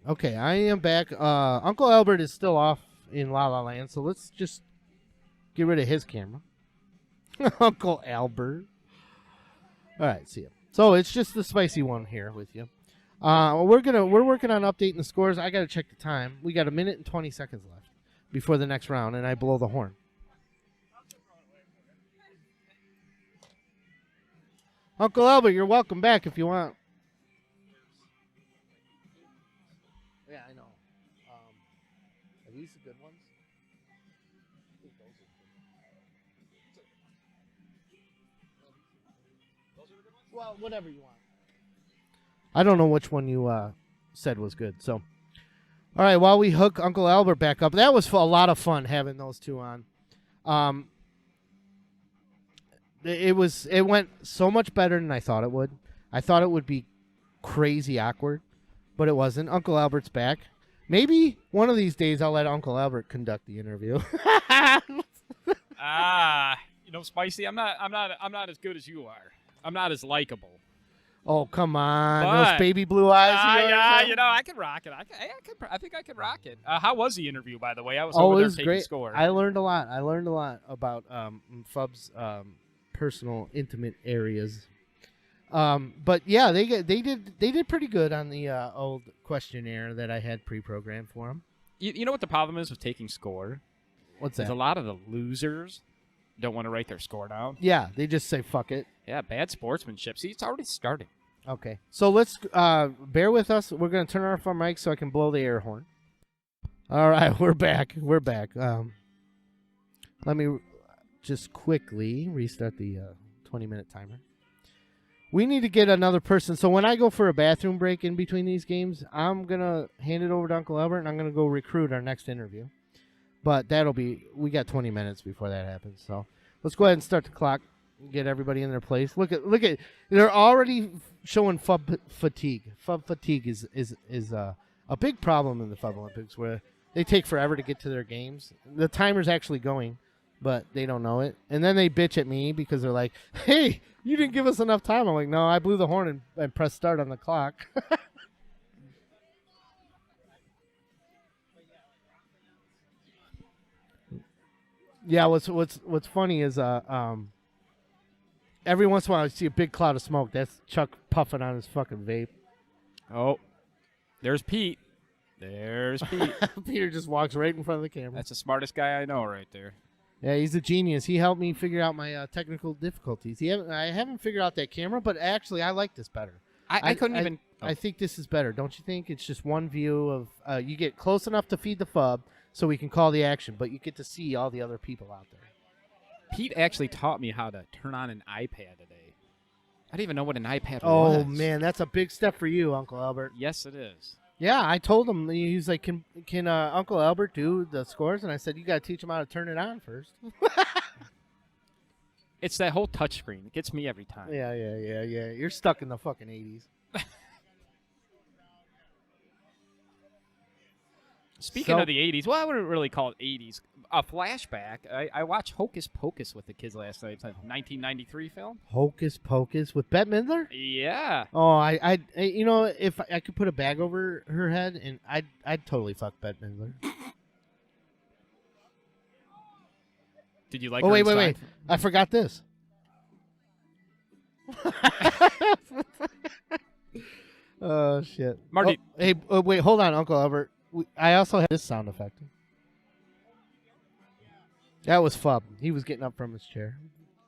Okay, I am back. Uncle Albert is still off in La La Land, so let's just get rid of his camera. Uncle Albert. All right, see ya. So it's just the spicy one here with you. We're working on updating the scores. I got to check the time. We got 1 minute and 20 seconds left before the next round, and I blow the horn. Uncle Albert, you're welcome back if you want. Yeah, I know. Are these the good ones? I think those are good. Well, whatever you want. I don't know which one you said was good. So, all right, while we hook Uncle Albert back up, that was a lot of fun having those two on. It went so much better than I thought it would. I thought it would be crazy awkward, but it wasn't. Uncle Albert's back. Maybe one of these days I'll let Uncle Albert conduct the interview. Spicy. I'm not as good as you are. I'm not as likable. Oh, come on. But- Those baby blue eyes. of yours, I can rock it. I think I can rock it. How was the interview, by the way? I was Oh, over it there was taking great. score. I learned a lot. About Fub's personal, intimate areas. But yeah, they did pretty good on the old questionnaire that I had pre-programmed for them. You know what the problem is with taking score? What's Is that? a lot of the losers don't want to write their score down. Yeah, they just say fuck it. Yeah, bad sportsmanship. See, it's already starting. Okay, so let's bear with us. We're gonna turn off our mic so I can blow the air horn. All right, we're back. We're back. Let me just quickly restart the 20-minute timer. We need to get another person. So when I go for a bathroom break in between these games, I'm gonna hand it over to Uncle Albert, and I'm gonna go recruit our next interview. But we got 20 minutes before that happens. So let's go ahead and start the clock. Get everybody in their place. Look at. They're already showing Fub fatigue. Fub fatigue is a big problem in the Fub Olympics, where they take forever to get to their games. The timer's actually going, but they don't know it. And then they bitch at me because they're like, "Hey, you didn't give us enough time." I'm like, "No, I blew the horn and pressed start on the clock." Yeah, what's funny is every once in a while I see a big cloud of smoke. That's Chuck puffing on his fucking vape. Oh, there's Pete. There's Pete. Peter just walks right in front of the camera. That's the smartest guy I know right there. Yeah, he's a genius. He helped me figure out my technical difficulties. I haven't figured out that camera, but actually I like this better. I couldn't even. I think this is better, don't you think? It's just one view of you get close enough to feed the Fub so we can call the action, but you get to see all the other people out there. Pete actually taught me how to turn on an iPad today. I didn't even know what an iPad was. Oh man, that's a big step for you, Uncle Albert. Yes, it is. Yeah, I told him. He's like, "Can Uncle Albert do the scores?" And I said, "You got to teach him how to turn it on first." It's that whole touchscreen. It gets me every time. Yeah. You're stuck in the fucking 80s. Speaking of the 80s, well, I wouldn't really call it 80s. A flashback. I watched Hocus Pocus with the kids last night. It's a 1993 film. Hocus Pocus with Bette Midler? Yeah. Oh, I you know, if I could put a bag over her head, and I'd totally fuck Bette Midler. Did you like? Oh her wait! in I forgot this. Oh shit, Marty. Oh, hey, wait, hold on, Uncle Albert. I also had this sound effect. That was Fub. He was getting up from his chair.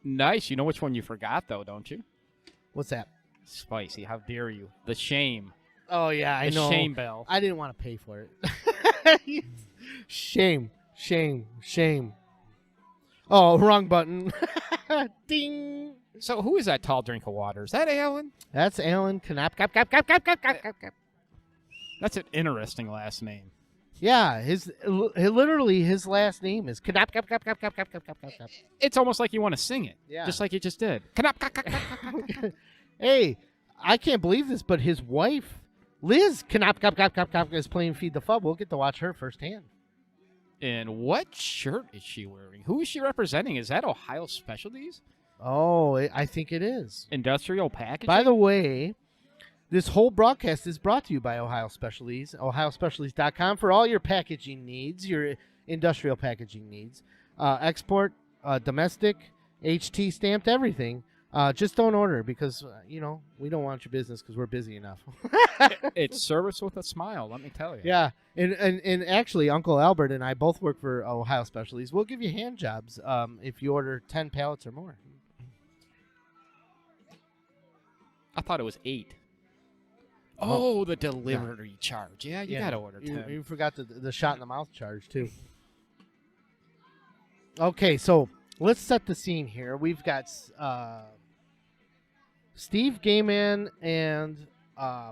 Nice. You know which one you forgot, though, don't you? What's that? Spicy. How dare you? The shame. Oh, yeah, I The know. shame bell. I didn't want to pay for it. Shame. Oh, wrong button. Ding. So who is that tall drink of water? Is that Alan? That's Alan Knap. That's an interesting last name. Yeah, literally his last name is Knap. It's almost like you want to sing it. Yeah. Just like you just did. Hey, I can't believe this, but his wife, Liz Knap, is playing Feed the Fub. We'll get to watch her firsthand. And what shirt is she wearing? Who is she representing? Is that Ohio Specialties? Oh, I think it is. Industrial Packaging? By the way, this whole broadcast is brought to you by Ohio Specialties, ohiospecialties.com for all your packaging needs, your industrial packaging needs. Export, domestic, HT stamped, everything. Just don't order because, we don't want your business because we're busy enough. It's service with a smile, let me tell you. Yeah, and actually, Uncle Albert and I both work for Ohio Specialties. We'll give you hand jobs if you order 10 pallets or more. I thought it was 8. Oh, the delivery charge. Yeah, you got to order 10. You forgot the shot in the mouth charge, too. Okay, so let's set the scene here. We've got Steve Gayman and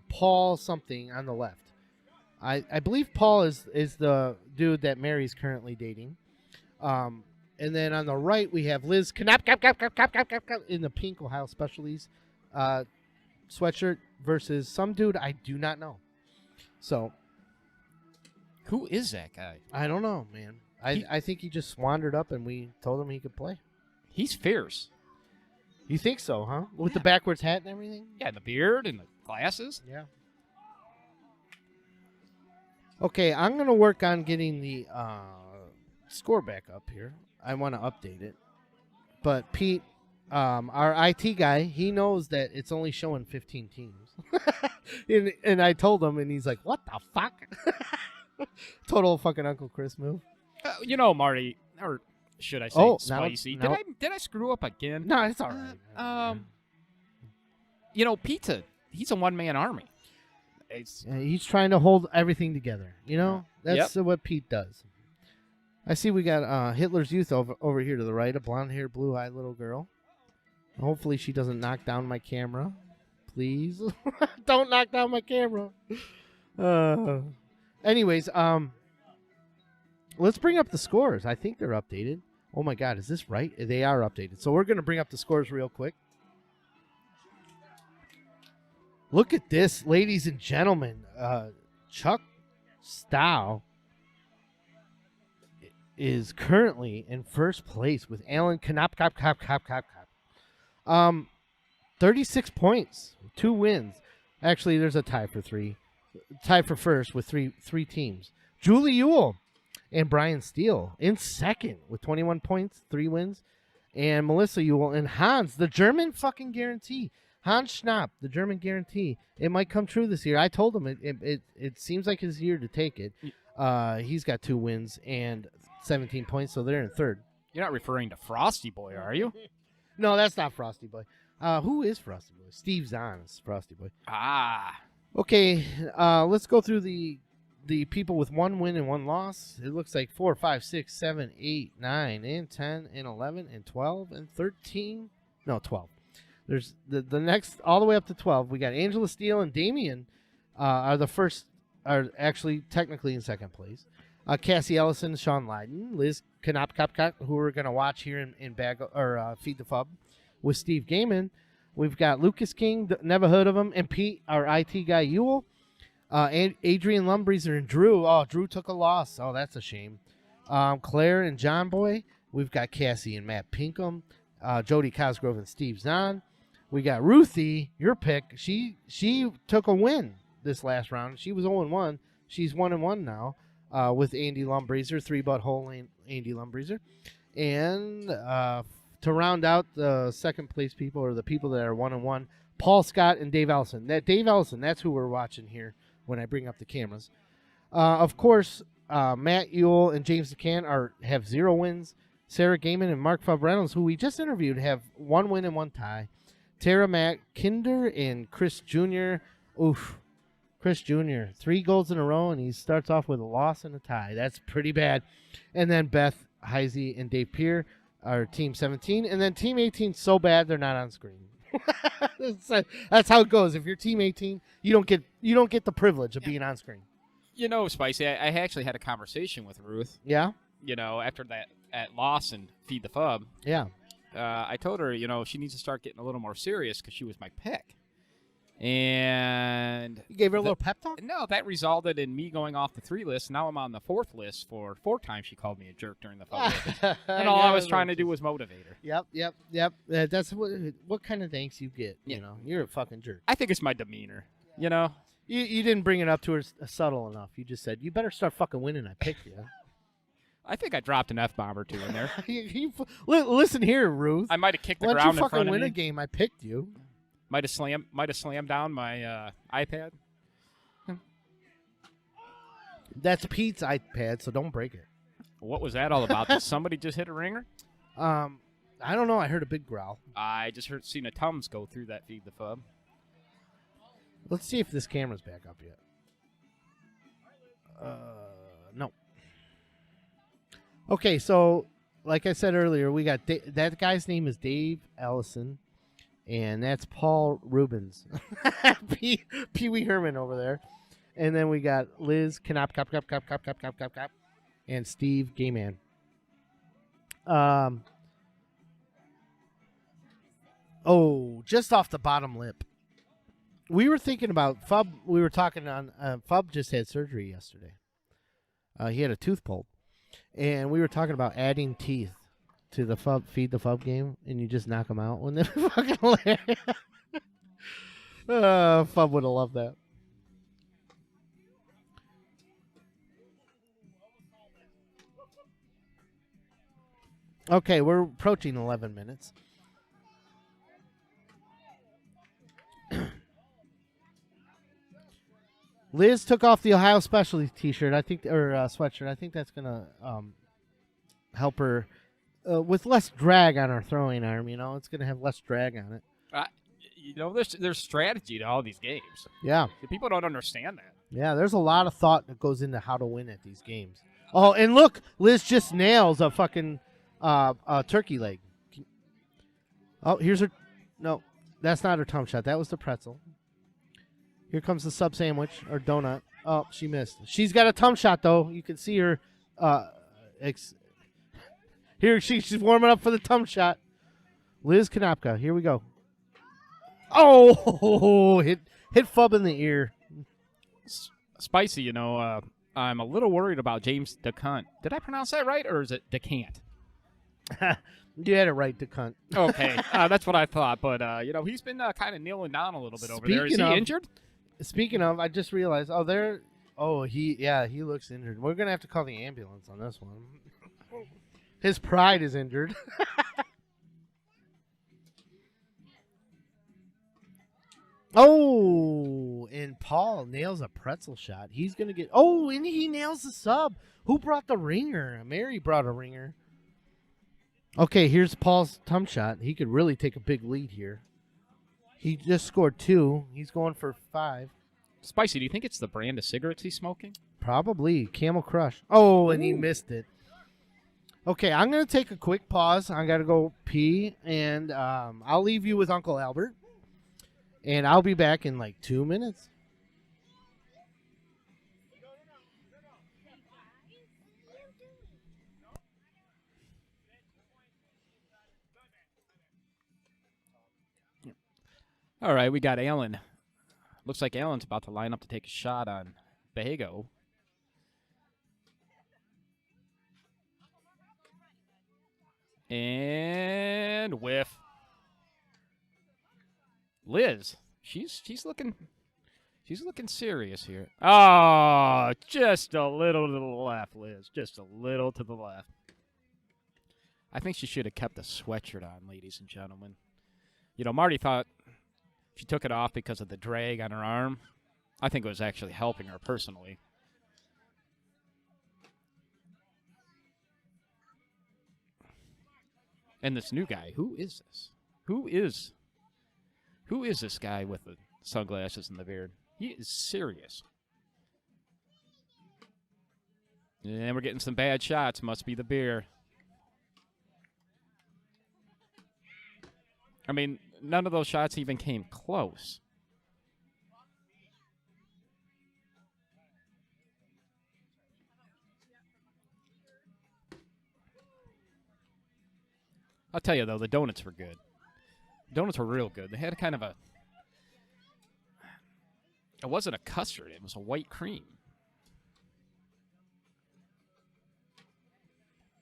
Paul something on the left. I believe Paul is the dude that Mary's currently dating. And then on the right, we have Liz Knap in the pink Ohio Specialties sweatshirt versus some dude I do not know. So, who is that guy? I don't know, man. I think he just wandered up and we told him he could play. He's fierce. You think so, huh? With the backwards hat and everything? Yeah, the beard and the glasses. Yeah. Okay, I'm going to work on getting the score back up here. I want to update it. But Pete, our IT guy, he knows that it's only showing 15 teams. and I told him, and he's like, what the fuck? Total fucking Uncle Chris move. Marty, or should I say Spicy? No. Did I screw up again? No, it's all right. Pizza, he's a one-man army. He's trying to hold everything together. That's what Pete does. I see we got Hitler's Youth over here to the right, a blonde-haired, blue-eyed little girl. Hopefully she doesn't knock down my camera. Please. Don't knock down my camera. Anyways, let's bring up the scores. I think they're updated. Oh, my God. Is this right? They are updated. So we're going to bring up the scores real quick. Look at this, ladies and gentlemen. Chuck Stow is currently in first place with Alan Knap. 36 points, 2 wins. Actually, there's a tie for 3. Tie for first with three teams. Julie Ewell and Brian Steele in second with 21 points, 3 wins. And Melissa Ewell and Hans, the German fucking guarantee. Hans Schnapp, the German guarantee. It might come true this year. I told him it seems like his year to take it. He's got 2 wins and 17 points, so they're in third. You're not referring to Frosty Boy, are you? No, that's not Frosty Boy. Who is Frosty Boy? Steve Zahn is Frosty Boy. Ah. Okay, let's go through the people with 1 win and 1 loss. It looks like 4, 5, 6, 7, 8, 9, and 10, and 11, and 12, and 13. No, 12. There's the next all the way up to 12. We got Angela Steele and Damien are actually technically in second place. Cassie Ellison, Sean Lyden, Liz Knap, who we're gonna watch here in Feed the Fub with Steve Gayman. We've got Lucas King, never heard of him, and Pete, our IT guy Ewell. And Adrian Lumbreezer and Drew. Oh, Drew took a loss. Oh, that's a shame. Claire and John Boy. We've got Cassie and Matt Pinkham. Jody Cosgrove and Steve Zahn. We got Ruthie, your pick. She took a win this last round. She was 0-1. She's 1-1 now with Andy Lumbreezer, 3-butthole Andy Lumbreezer. And to round out the second place people, or the people that are 1-1, Paul Scott and Dave Ellison. Dave Ellison, that's who we're watching here when I bring up the cameras. Of course, Matt Ewell and James DeCant have 0 wins. Sarah Gaiman and Mark Fub Reynolds, who we just interviewed, have 1 win and 1 tie. Tara Mackinder and Chris Jr. Oof. Chris Jr. 3 goals in a row, and he starts off with a loss and a tie. That's pretty bad. And then Beth Heisey and Dave Peer are Team 17. And then Team 18 so bad they're not on screen. That's how it goes. If you're Team 18, you don't get the privilege of being on screen. You know, Spicy, I actually had a conversation with Ruth. Yeah? You know, after that at loss and Feed the Fub. Yeah. I told her, you know, she needs to start getting a little more serious because she was my pick. And You gave her a little pep talk? no, that resulted in me going off the 3 list. Now I'm on the 4th list for 4 times she called me a jerk during the Fub Olympics. And all I was trying to do was motivate her. Yep. That's what kind of thanks you get. Yeah. You know, you're a fucking jerk. I think it's my demeanor, you know? You didn't bring it up to her subtle enough. You just said, you better start fucking winning. I picked you. I think I dropped an F-bomb or 2 in there. Listen here, Ruth. I might have kicked the Once ground you in front fucking of win me. a game, I picked you. Might have slammed down my iPad. That's Pete's iPad, so don't break it. What was that all about? Did somebody just hit a ringer? I don't know. I heard a big growl. I just seen a Tums go through that Feed the Fub. Let's see if this camera's back up yet. No. Okay, so like I said earlier, we got that guy's name is Dave Ellison, and that's Paul Rubens, Pee Wee Herman over there, and then we got Liz Knop, and Steve Gayman. Just off the bottom lip. We were thinking about Fub. We were talking on Fub just had surgery yesterday. He had a tooth pulled, and we were talking about adding teeth to the Feed the Fub game, and you just knock them out. Wouldn't that be fucking hilarious? Fub would have loved that. Okay, we're approaching 11 minutes. Liz took off the Ohio Specialty T-shirt, I think, or sweatshirt. I think that's gonna help her with less drag on her throwing arm. You know, it's gonna have less drag on it. You know, there's strategy to all these games. Yeah, People don't understand that. yeah. There's a lot of thought that goes into how to win at these games. Oh, and look, Liz just nails a fucking turkey leg. Oh, here's her. No, that's not her tongue shot. That was the pretzel. Here comes the sub sandwich or donut. Oh, she missed. She's got a tongue shot though. You can see her. Here she's warming up for the tongue shot. Liz Konopka. Here we go. Oh, hit Fub in the ear. Spicy, you know, I'm a little worried about James DeCant. Did I pronounce that right, or is it DeCant? You had it right, the cunt. Okay, that's what I thought. But, you know, he's been kind of kneeling down a little bit over there. Is he injured? Speaking of, I just realized, he looks injured. We're going to have to call the ambulance on this one. His pride is injured. Oh, and Paul nails a pretzel shot. He's going to get, and he nails the sub. Who brought the ringer? Mary brought a ringer. Okay, here's Paul's thumb shot. He could really take a big lead here. He just scored 2. He's going for 5. Spicy, do you think it's the brand of cigarettes he's smoking? Probably. Camel Crush. Oh, and he missed it. Okay, I'm going to take a quick pause. I got to go pee, and I'll leave you with Uncle Albert. And I'll be back in like 2 minutes. All right, we got Alan. Looks like Alan's about to line up to take a shot on Bahago. And whiff. Liz, she's looking serious here. Oh, just a little to the left, Liz. Just a little to the left. I think she should have kept the sweatshirt on, ladies and gentlemen. You know, Marty thought she took it off because of the drag on her arm. I think it was actually helping her personally. And this new guy, who is this? Who is this guy with the sunglasses and the beard? He is serious. And we're getting some bad shots. Must be the beer. I mean, none of those shots even came close. I'll tell you, though, the donuts were good. Donuts were real good. They had kind of a... It wasn't a custard. It was a white cream.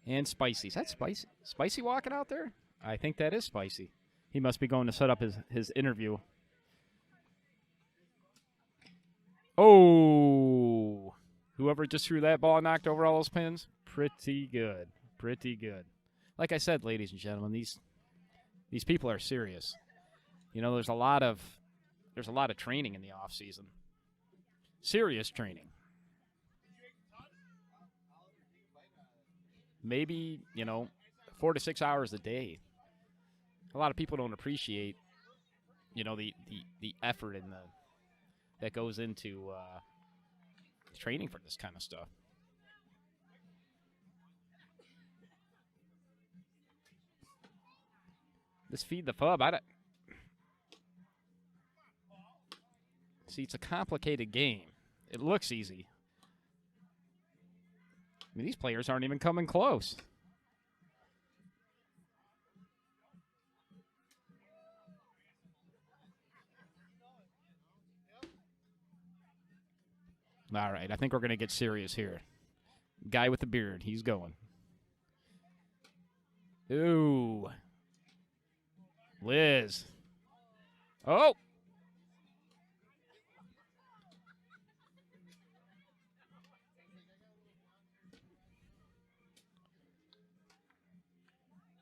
And Spicy. Is that Spicy? Spicy walking out there? I think that is Spicy. He must be going to set up his interview. Oh! Whoever just threw that ball and knocked over all those pins, pretty good. Pretty good. Like I said, ladies and gentlemen, these people are serious. You know, there's a lot of training in the off season. Serious training. Maybe, 4 to 6 hours a day. A lot of people don't appreciate, the effort and that goes into training for this kind of stuff. This Feed the Fub, See, it's a complicated game. It looks easy. I mean, these players aren't even coming close. All right, I think we're going to get serious here. Guy with the beard, he's going. Ooh. Liz. Oh.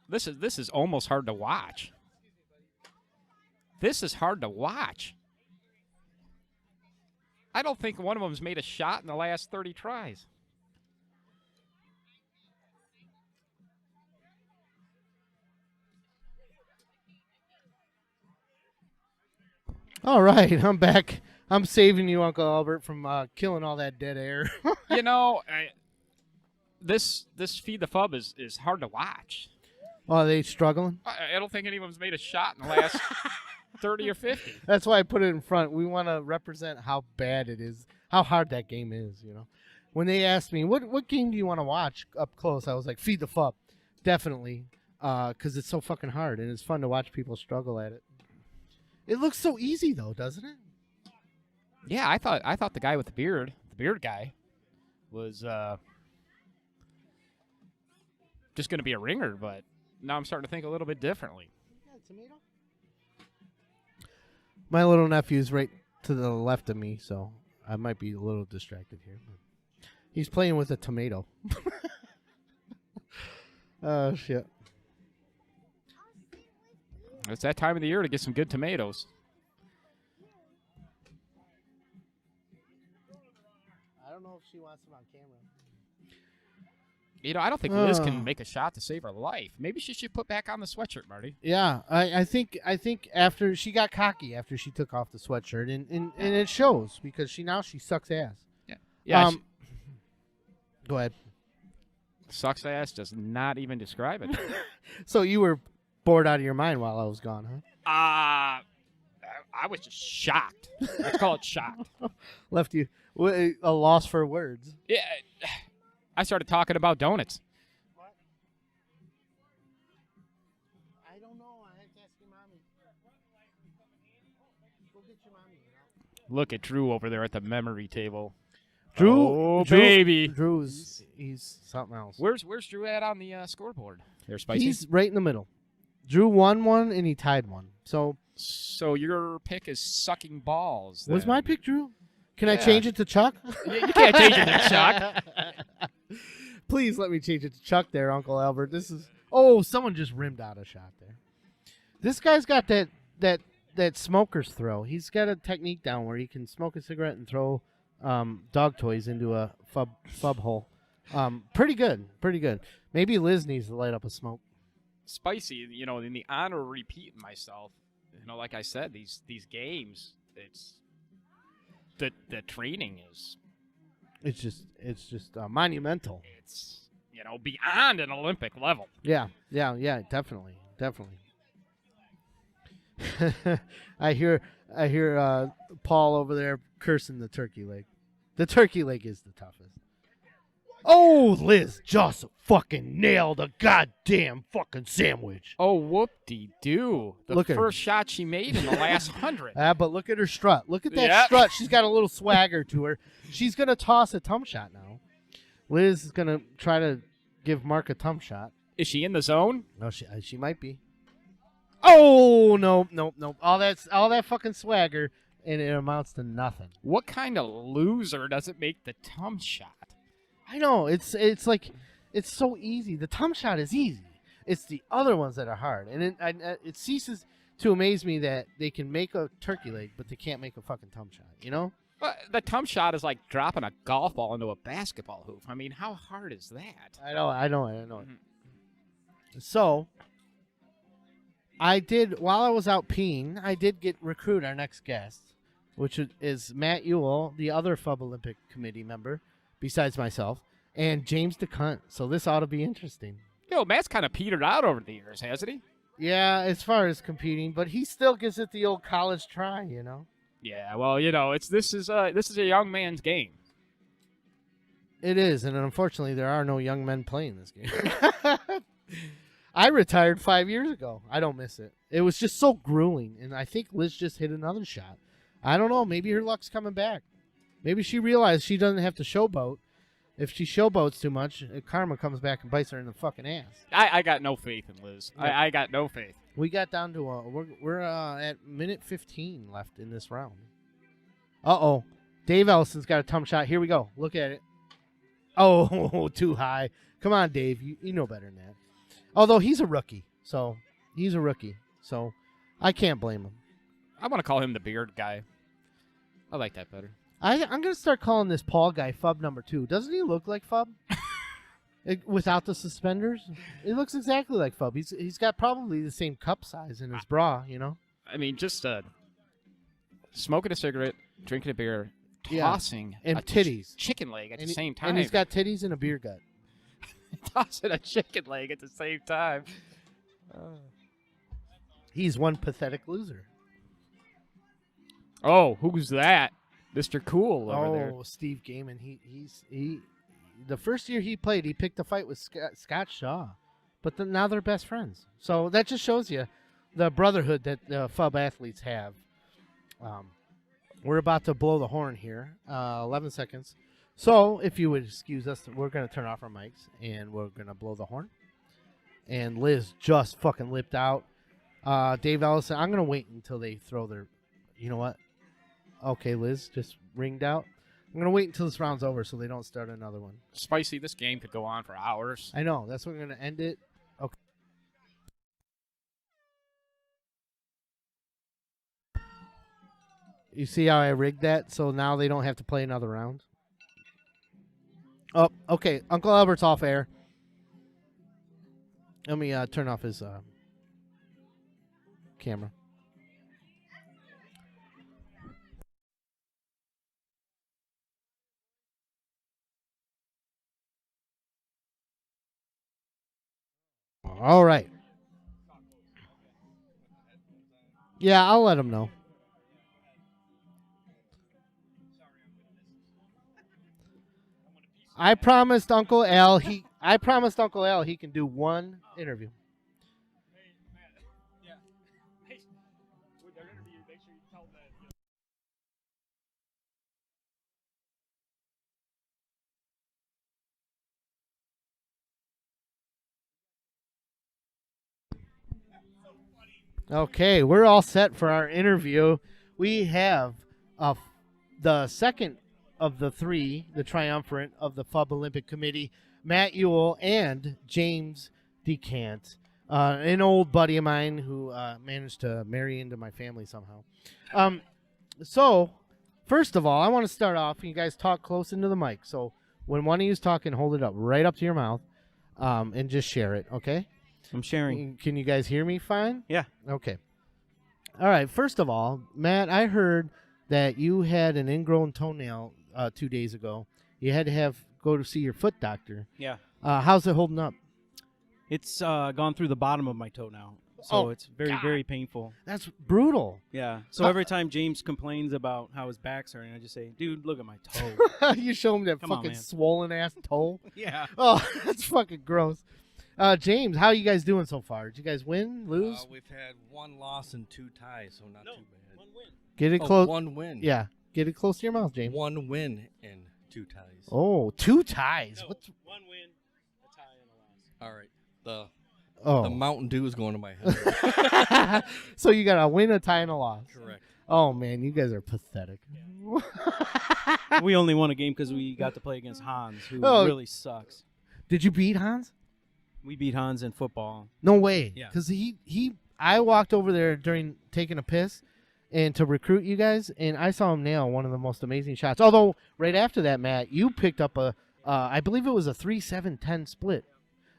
This is almost hard to watch. This is hard to watch. I don't think one of them's made a shot in the last 30 tries. All right, I'm back. I'm saving you, Uncle Albert, from killing all that dead air. This Feed the Fub is hard to watch. Oh, are they struggling? I don't think anyone's made a shot in the last 30 or 50. That's why I put it in front. We want to represent how bad it is, how hard that game is, When they asked me, what game do you want to watch up close, I was like, Feed the Fub. Definitely, because it's so fucking hard, and it's fun to watch people struggle at it. It looks so easy, though, doesn't it? Yeah, I thought the guy with the beard guy, was just going to be a ringer, but now I'm starting to think a little bit differently. Yeah, tomato. My little nephew's right to the left of me, so I might be a little distracted here. But he's playing with a tomato. Oh, shit. It's that time of the year to get some good tomatoes. I don't know if she wants them on camera. I don't think Liz can make a shot to save her life. Maybe she should put back on the sweatshirt, Marty. Yeah, I think after she got cocky after she took off the sweatshirt, and it shows because she sucks ass. Yeah. Go ahead. Sucks ass does not even describe it. So you were bored out of your mind while I was gone, huh? I was just shocked. Let's call it shocked. Left you a loss for words. Yeah. I started talking about donuts. What? I don't know. I have to ask your mommy. Go get your mommy. Look at Drew over there at the memory table. Drew, baby. He's something else. Where's Drew at on the scoreboard? There, Spicy. He's right in the middle. Drew won one and he tied one. So your pick is sucking balls. Was then. my pick Drew? Can I change it to Chuck? You can't change it to Chuck. Please let me change it to Chuck there, Uncle Albert. Someone just rimmed out a shot there. This guy's got that smoker's throw. He's got a technique down where he can smoke a cigarette and throw dog toys into a fub hole. Pretty good. Maybe Liz needs to light up a smoke. Spicy, in the honor of repeating myself, like I said, these games, it's the training is It's just monumental. it's beyond an Olympic level. Yeah, definitely. I hear Paul over there cursing the turkey leg. The turkey leg is the toughest. Oh, Liz just fucking nailed a goddamn fucking sandwich. Oh, whoop-de-doo. The Look at her. first shot she made in the last 100. But look at her strut. Look at that Yep. strut. She's got a little swagger to her. She's going to toss a tum shot now. Liz is going to try to give Mark a tum shot. Is she in the zone? No, she might be. Oh, no. All that fucking swagger, and it amounts to nothing. What kind of loser doesn't make the tum shot? I know. It's like, it's so easy. The tum shot is easy. It's the other ones that are hard. And it ceases to amaze me that they can make a turkey leg, but they can't make a fucking tum shot, Well, the tum shot is like dropping a golf ball into a basketball hoop. I mean, how hard is that? I know. Mhm. So, while I was out peeing, I did recruit our next guest, which is Matt Ewell, the other Fub Olympic Committee member, besides myself, and James DeCunt. So this ought to be interesting. Matt's kind of petered out over the years, hasn't he? Yeah, as far as competing, but he still gives it the old college try, Yeah, well, this is a young man's game. It is, and unfortunately, there are no young men playing this game. I retired 5 years ago. I don't miss it. It was just so grueling, and I think Liz just hit another shot. I don't know. Maybe her luck's coming back. Maybe she realized she doesn't have to showboat. If she showboats too much, karma comes back and bites her in the fucking ass. I got no faith in Liz. Yeah. I got no faith. We got down to we're at minute 15 left in this round. Uh-oh. Dave Ellison's got a tum shot. Here we go. Look at it. Oh, too high. Come on, Dave. You know better than that. Although he's a rookie. So I can't blame him. I want to call him the beard guy. I like that better. I'm going to start calling this Paul guy Fub number 2. Doesn't he look like Fub? Without the suspenders? It looks exactly like Fub. He's got probably the same cup size in his bra, I mean, just smoking a cigarette, drinking a beer, Yeah. tossing And a titties. chicken leg at the same time. And he's got titties and a beer gut. tossing a chicken leg at the same time. He's one pathetic loser. Oh, who's that? Mr. Cool over there. Oh, Steve Gaiman. He the first year he played, he picked a fight with Scott Shaw, but now they're best friends. So that just shows you the brotherhood that the Fub athletes have. We're about to blow the horn here. 11 seconds. So if you would excuse us, we're going to turn off our mics and we're going to blow the horn. And Liz just fucking lipped out. Dave Ellison, I'm going to wait until they throw their, you know what? Okay, Liz, just ringed out. I'm going to wait until this round's over so they don't start another one. Spicy, this game could go on for hours. I know. That's what we're going to end it. Okay. You see how I rigged that? So now they don't have to play another round? Oh, okay. Uncle Albert's off air. Let me turn off his camera. All right. Yeah, I'll let him know. I promised Uncle Al he can do one interview. Okay, we're all set for our interview. We have the second of the three, the triumvirate of the Fub Olympic Committee, Matt Ewell and James DeCant, an old buddy of mine who managed to marry into my family somehow. So, first of all, I want to start off. You guys talk close into the mic. So when one of you is talking, hold it up right up to your mouth and just share it, okay? I'm sharing. Can you guys hear me fine? Yeah. Okay. All right. First of all, Matt, I heard that you had an ingrown toenail 2 days ago. You had to go to see your foot doctor. Yeah. How's it holding up? It's gone through the bottom of my toe now, so it's very, God. very painful. That's brutal. Yeah. So every time James complains about how his back's hurting, I just say, "Dude, look at my toe." You show him that Come on, fucking man. swollen ass toe. Yeah. Oh, that's fucking gross. James, how you guys doing so far? Did you guys win, lose? We've had 1 loss and 2 ties, so not too bad. 1 win. Get it close. 1 win. Yeah, get it close to your mouth, James. 1 win and 2 ties. Oh, 2 ties. No, What's 1 win, a tie, and a loss. All right. The oh? Mountain Dew is going to my head. So you got a win, a tie, and a loss. Correct. Oh man, you guys are pathetic. We only won a game because we got to play against Hans, who Oh. really sucks. Did you beat Hans? We beat Hans in football. No way. Yeah. Because I walked over there during taking a piss, and to recruit you guys, and I saw him nail one of the most amazing shots. Although right after that, Matt, you picked up I believe it was a 3-7-10 split.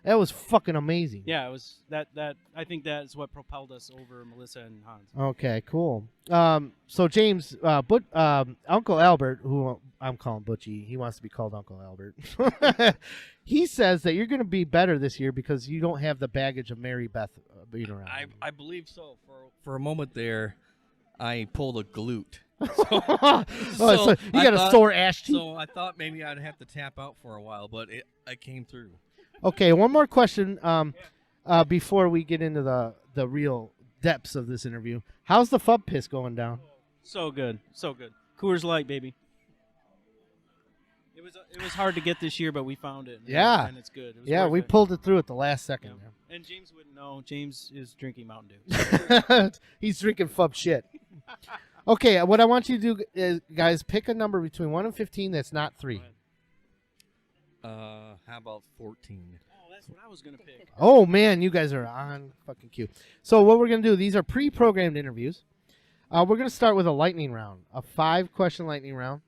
That was fucking amazing. Yeah, it was that. I think that's what propelled us over Melissa and Hans. Okay, cool. So James, Uncle Albert, who I'm calling Butchie, he wants to be called Uncle Albert. He says that you're going to be better this year because you don't have the baggage of Mary Beth being around. I believe so. For a moment there, I pulled a glute. So you got a sore ass cheek. So I thought maybe I'd have to tap out for a while, but I came through. Okay, one more question before we get into the real depths of this interview. How's the Fub piss going down? So good, so good. Coors Light, baby. It was hard to get this year, but we found it. Yeah. and it's good. It was Yeah, worth we it. pulled it through at the last second. Yeah. And James wouldn't know. James is drinking Mountain Dew. There. He's drinking Fub shit. Okay, what I want you to do is, guys, pick a number between 1 and 15 that's not 3. How about 14? Oh, that's what I was gonna pick. Oh, man, you guys are on fucking cue. So what we're going to do, these are pre-programmed interviews. We're going to start with a lightning round, a 5-question lightning round.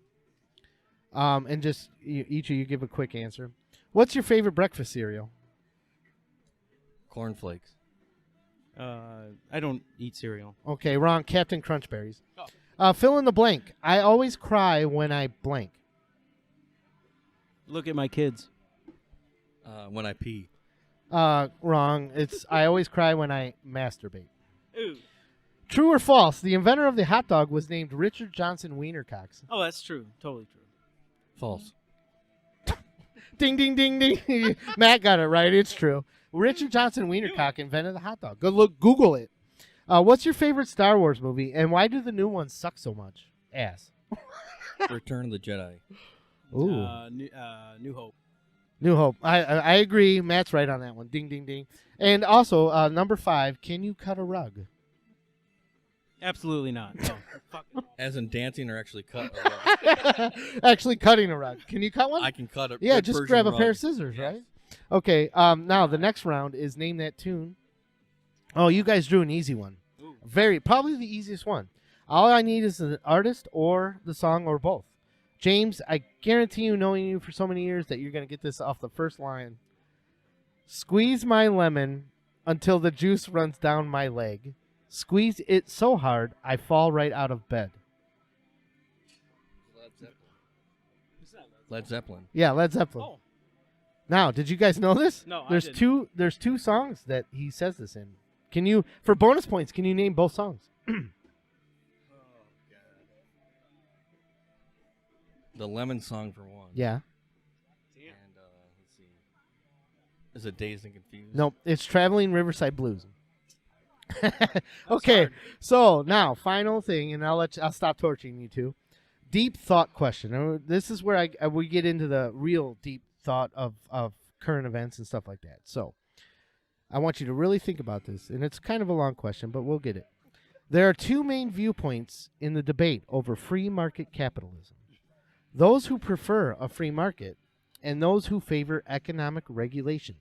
And just each of you give a quick answer. What's your favorite breakfast cereal? Cornflakes. I don't eat cereal. Okay, wrong. Captain Crunchberries. Fill in the blank. I always cry when I blank. Look at my kids. When I pee. Wrong. It's I always cry when I masturbate. Ooh. True or false? The inventor of the hot dog was named Richard Johnson Wienercox. Oh, that's true. Totally true. False. Ding, ding, ding, ding. Matt got it right. It's true. Richard Johnson Wienercock invented the hot dog. Google it. What's your favorite Star Wars movie, and why do the new ones suck so much? Ass. Return of the Jedi. Ooh. New Hope. New Hope. I agree. Matt's right on that one. Ding, ding, ding. And also, number 5, can you cut a rug? Absolutely not. No. Fuck it. As in dancing or actually cut a rug? Actually cutting a rug. Can you cut one? I can cut it. Yeah, just grab a pair of scissors, Yes. right? Okay, now the next round is name that tune. Oh, you guys drew an easy one. Ooh. Probably the easiest one. All I need is the artist or the song or both. James, I guarantee you, knowing you for so many years, that you're going to get this off the first line. Squeeze my lemon until the juice runs down my leg. Squeeze it so hard, I fall right out of bed. Led Zeppelin. Yeah, Led Zeppelin. Oh. Now, did you guys know this? No, I There's didn't. There's 2 songs that he says this in. Can you, for bonus points, can you name both songs? The Lemon Song for one. Yeah. And let's see. Is it Dazed and Confused? Nope. It's Traveling Riverside Blues. Okay. So now, final thing, and I'll stop torturing you two. Deep thought question. Now, this is where we get into the real deep thought of current events and stuff like that. So I want you to really think about this, and it's kind of a long question, but we'll get it. There are 2 main viewpoints in the debate over free market capitalism. Those who prefer a free market and those who favor economic regulation.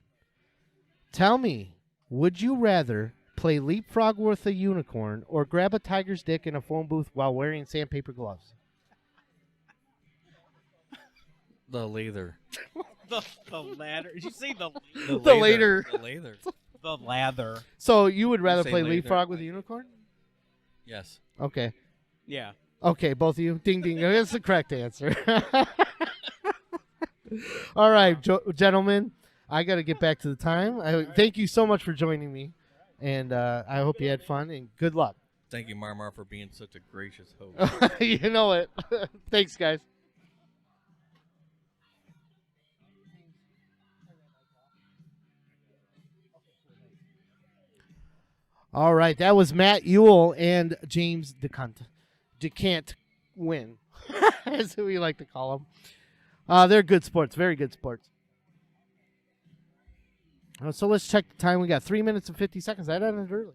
Tell me, would you rather play leapfrog with a unicorn or grab a tiger's dick in a phone booth while wearing sandpaper gloves? The Lather. The ladder. Did you say the? The later. The Lather. The lather. So you would rather say play later. leapfrog with a unicorn? Yes. Okay. Yeah. Okay, both of you. Ding, ding. That's the correct answer. All right, gentlemen. I got to get back to the time. Thank you so much for joining me. And I hope you had fun and good luck. Thank you, Marmar, for being such a gracious host. You know it. Thanks, guys. All right, that was Matt Ewell and James DeCant win. That's who we like to call them. They're good sports, very good sports. So let's check the time. We got 3 minutes and 50 seconds. That ended early.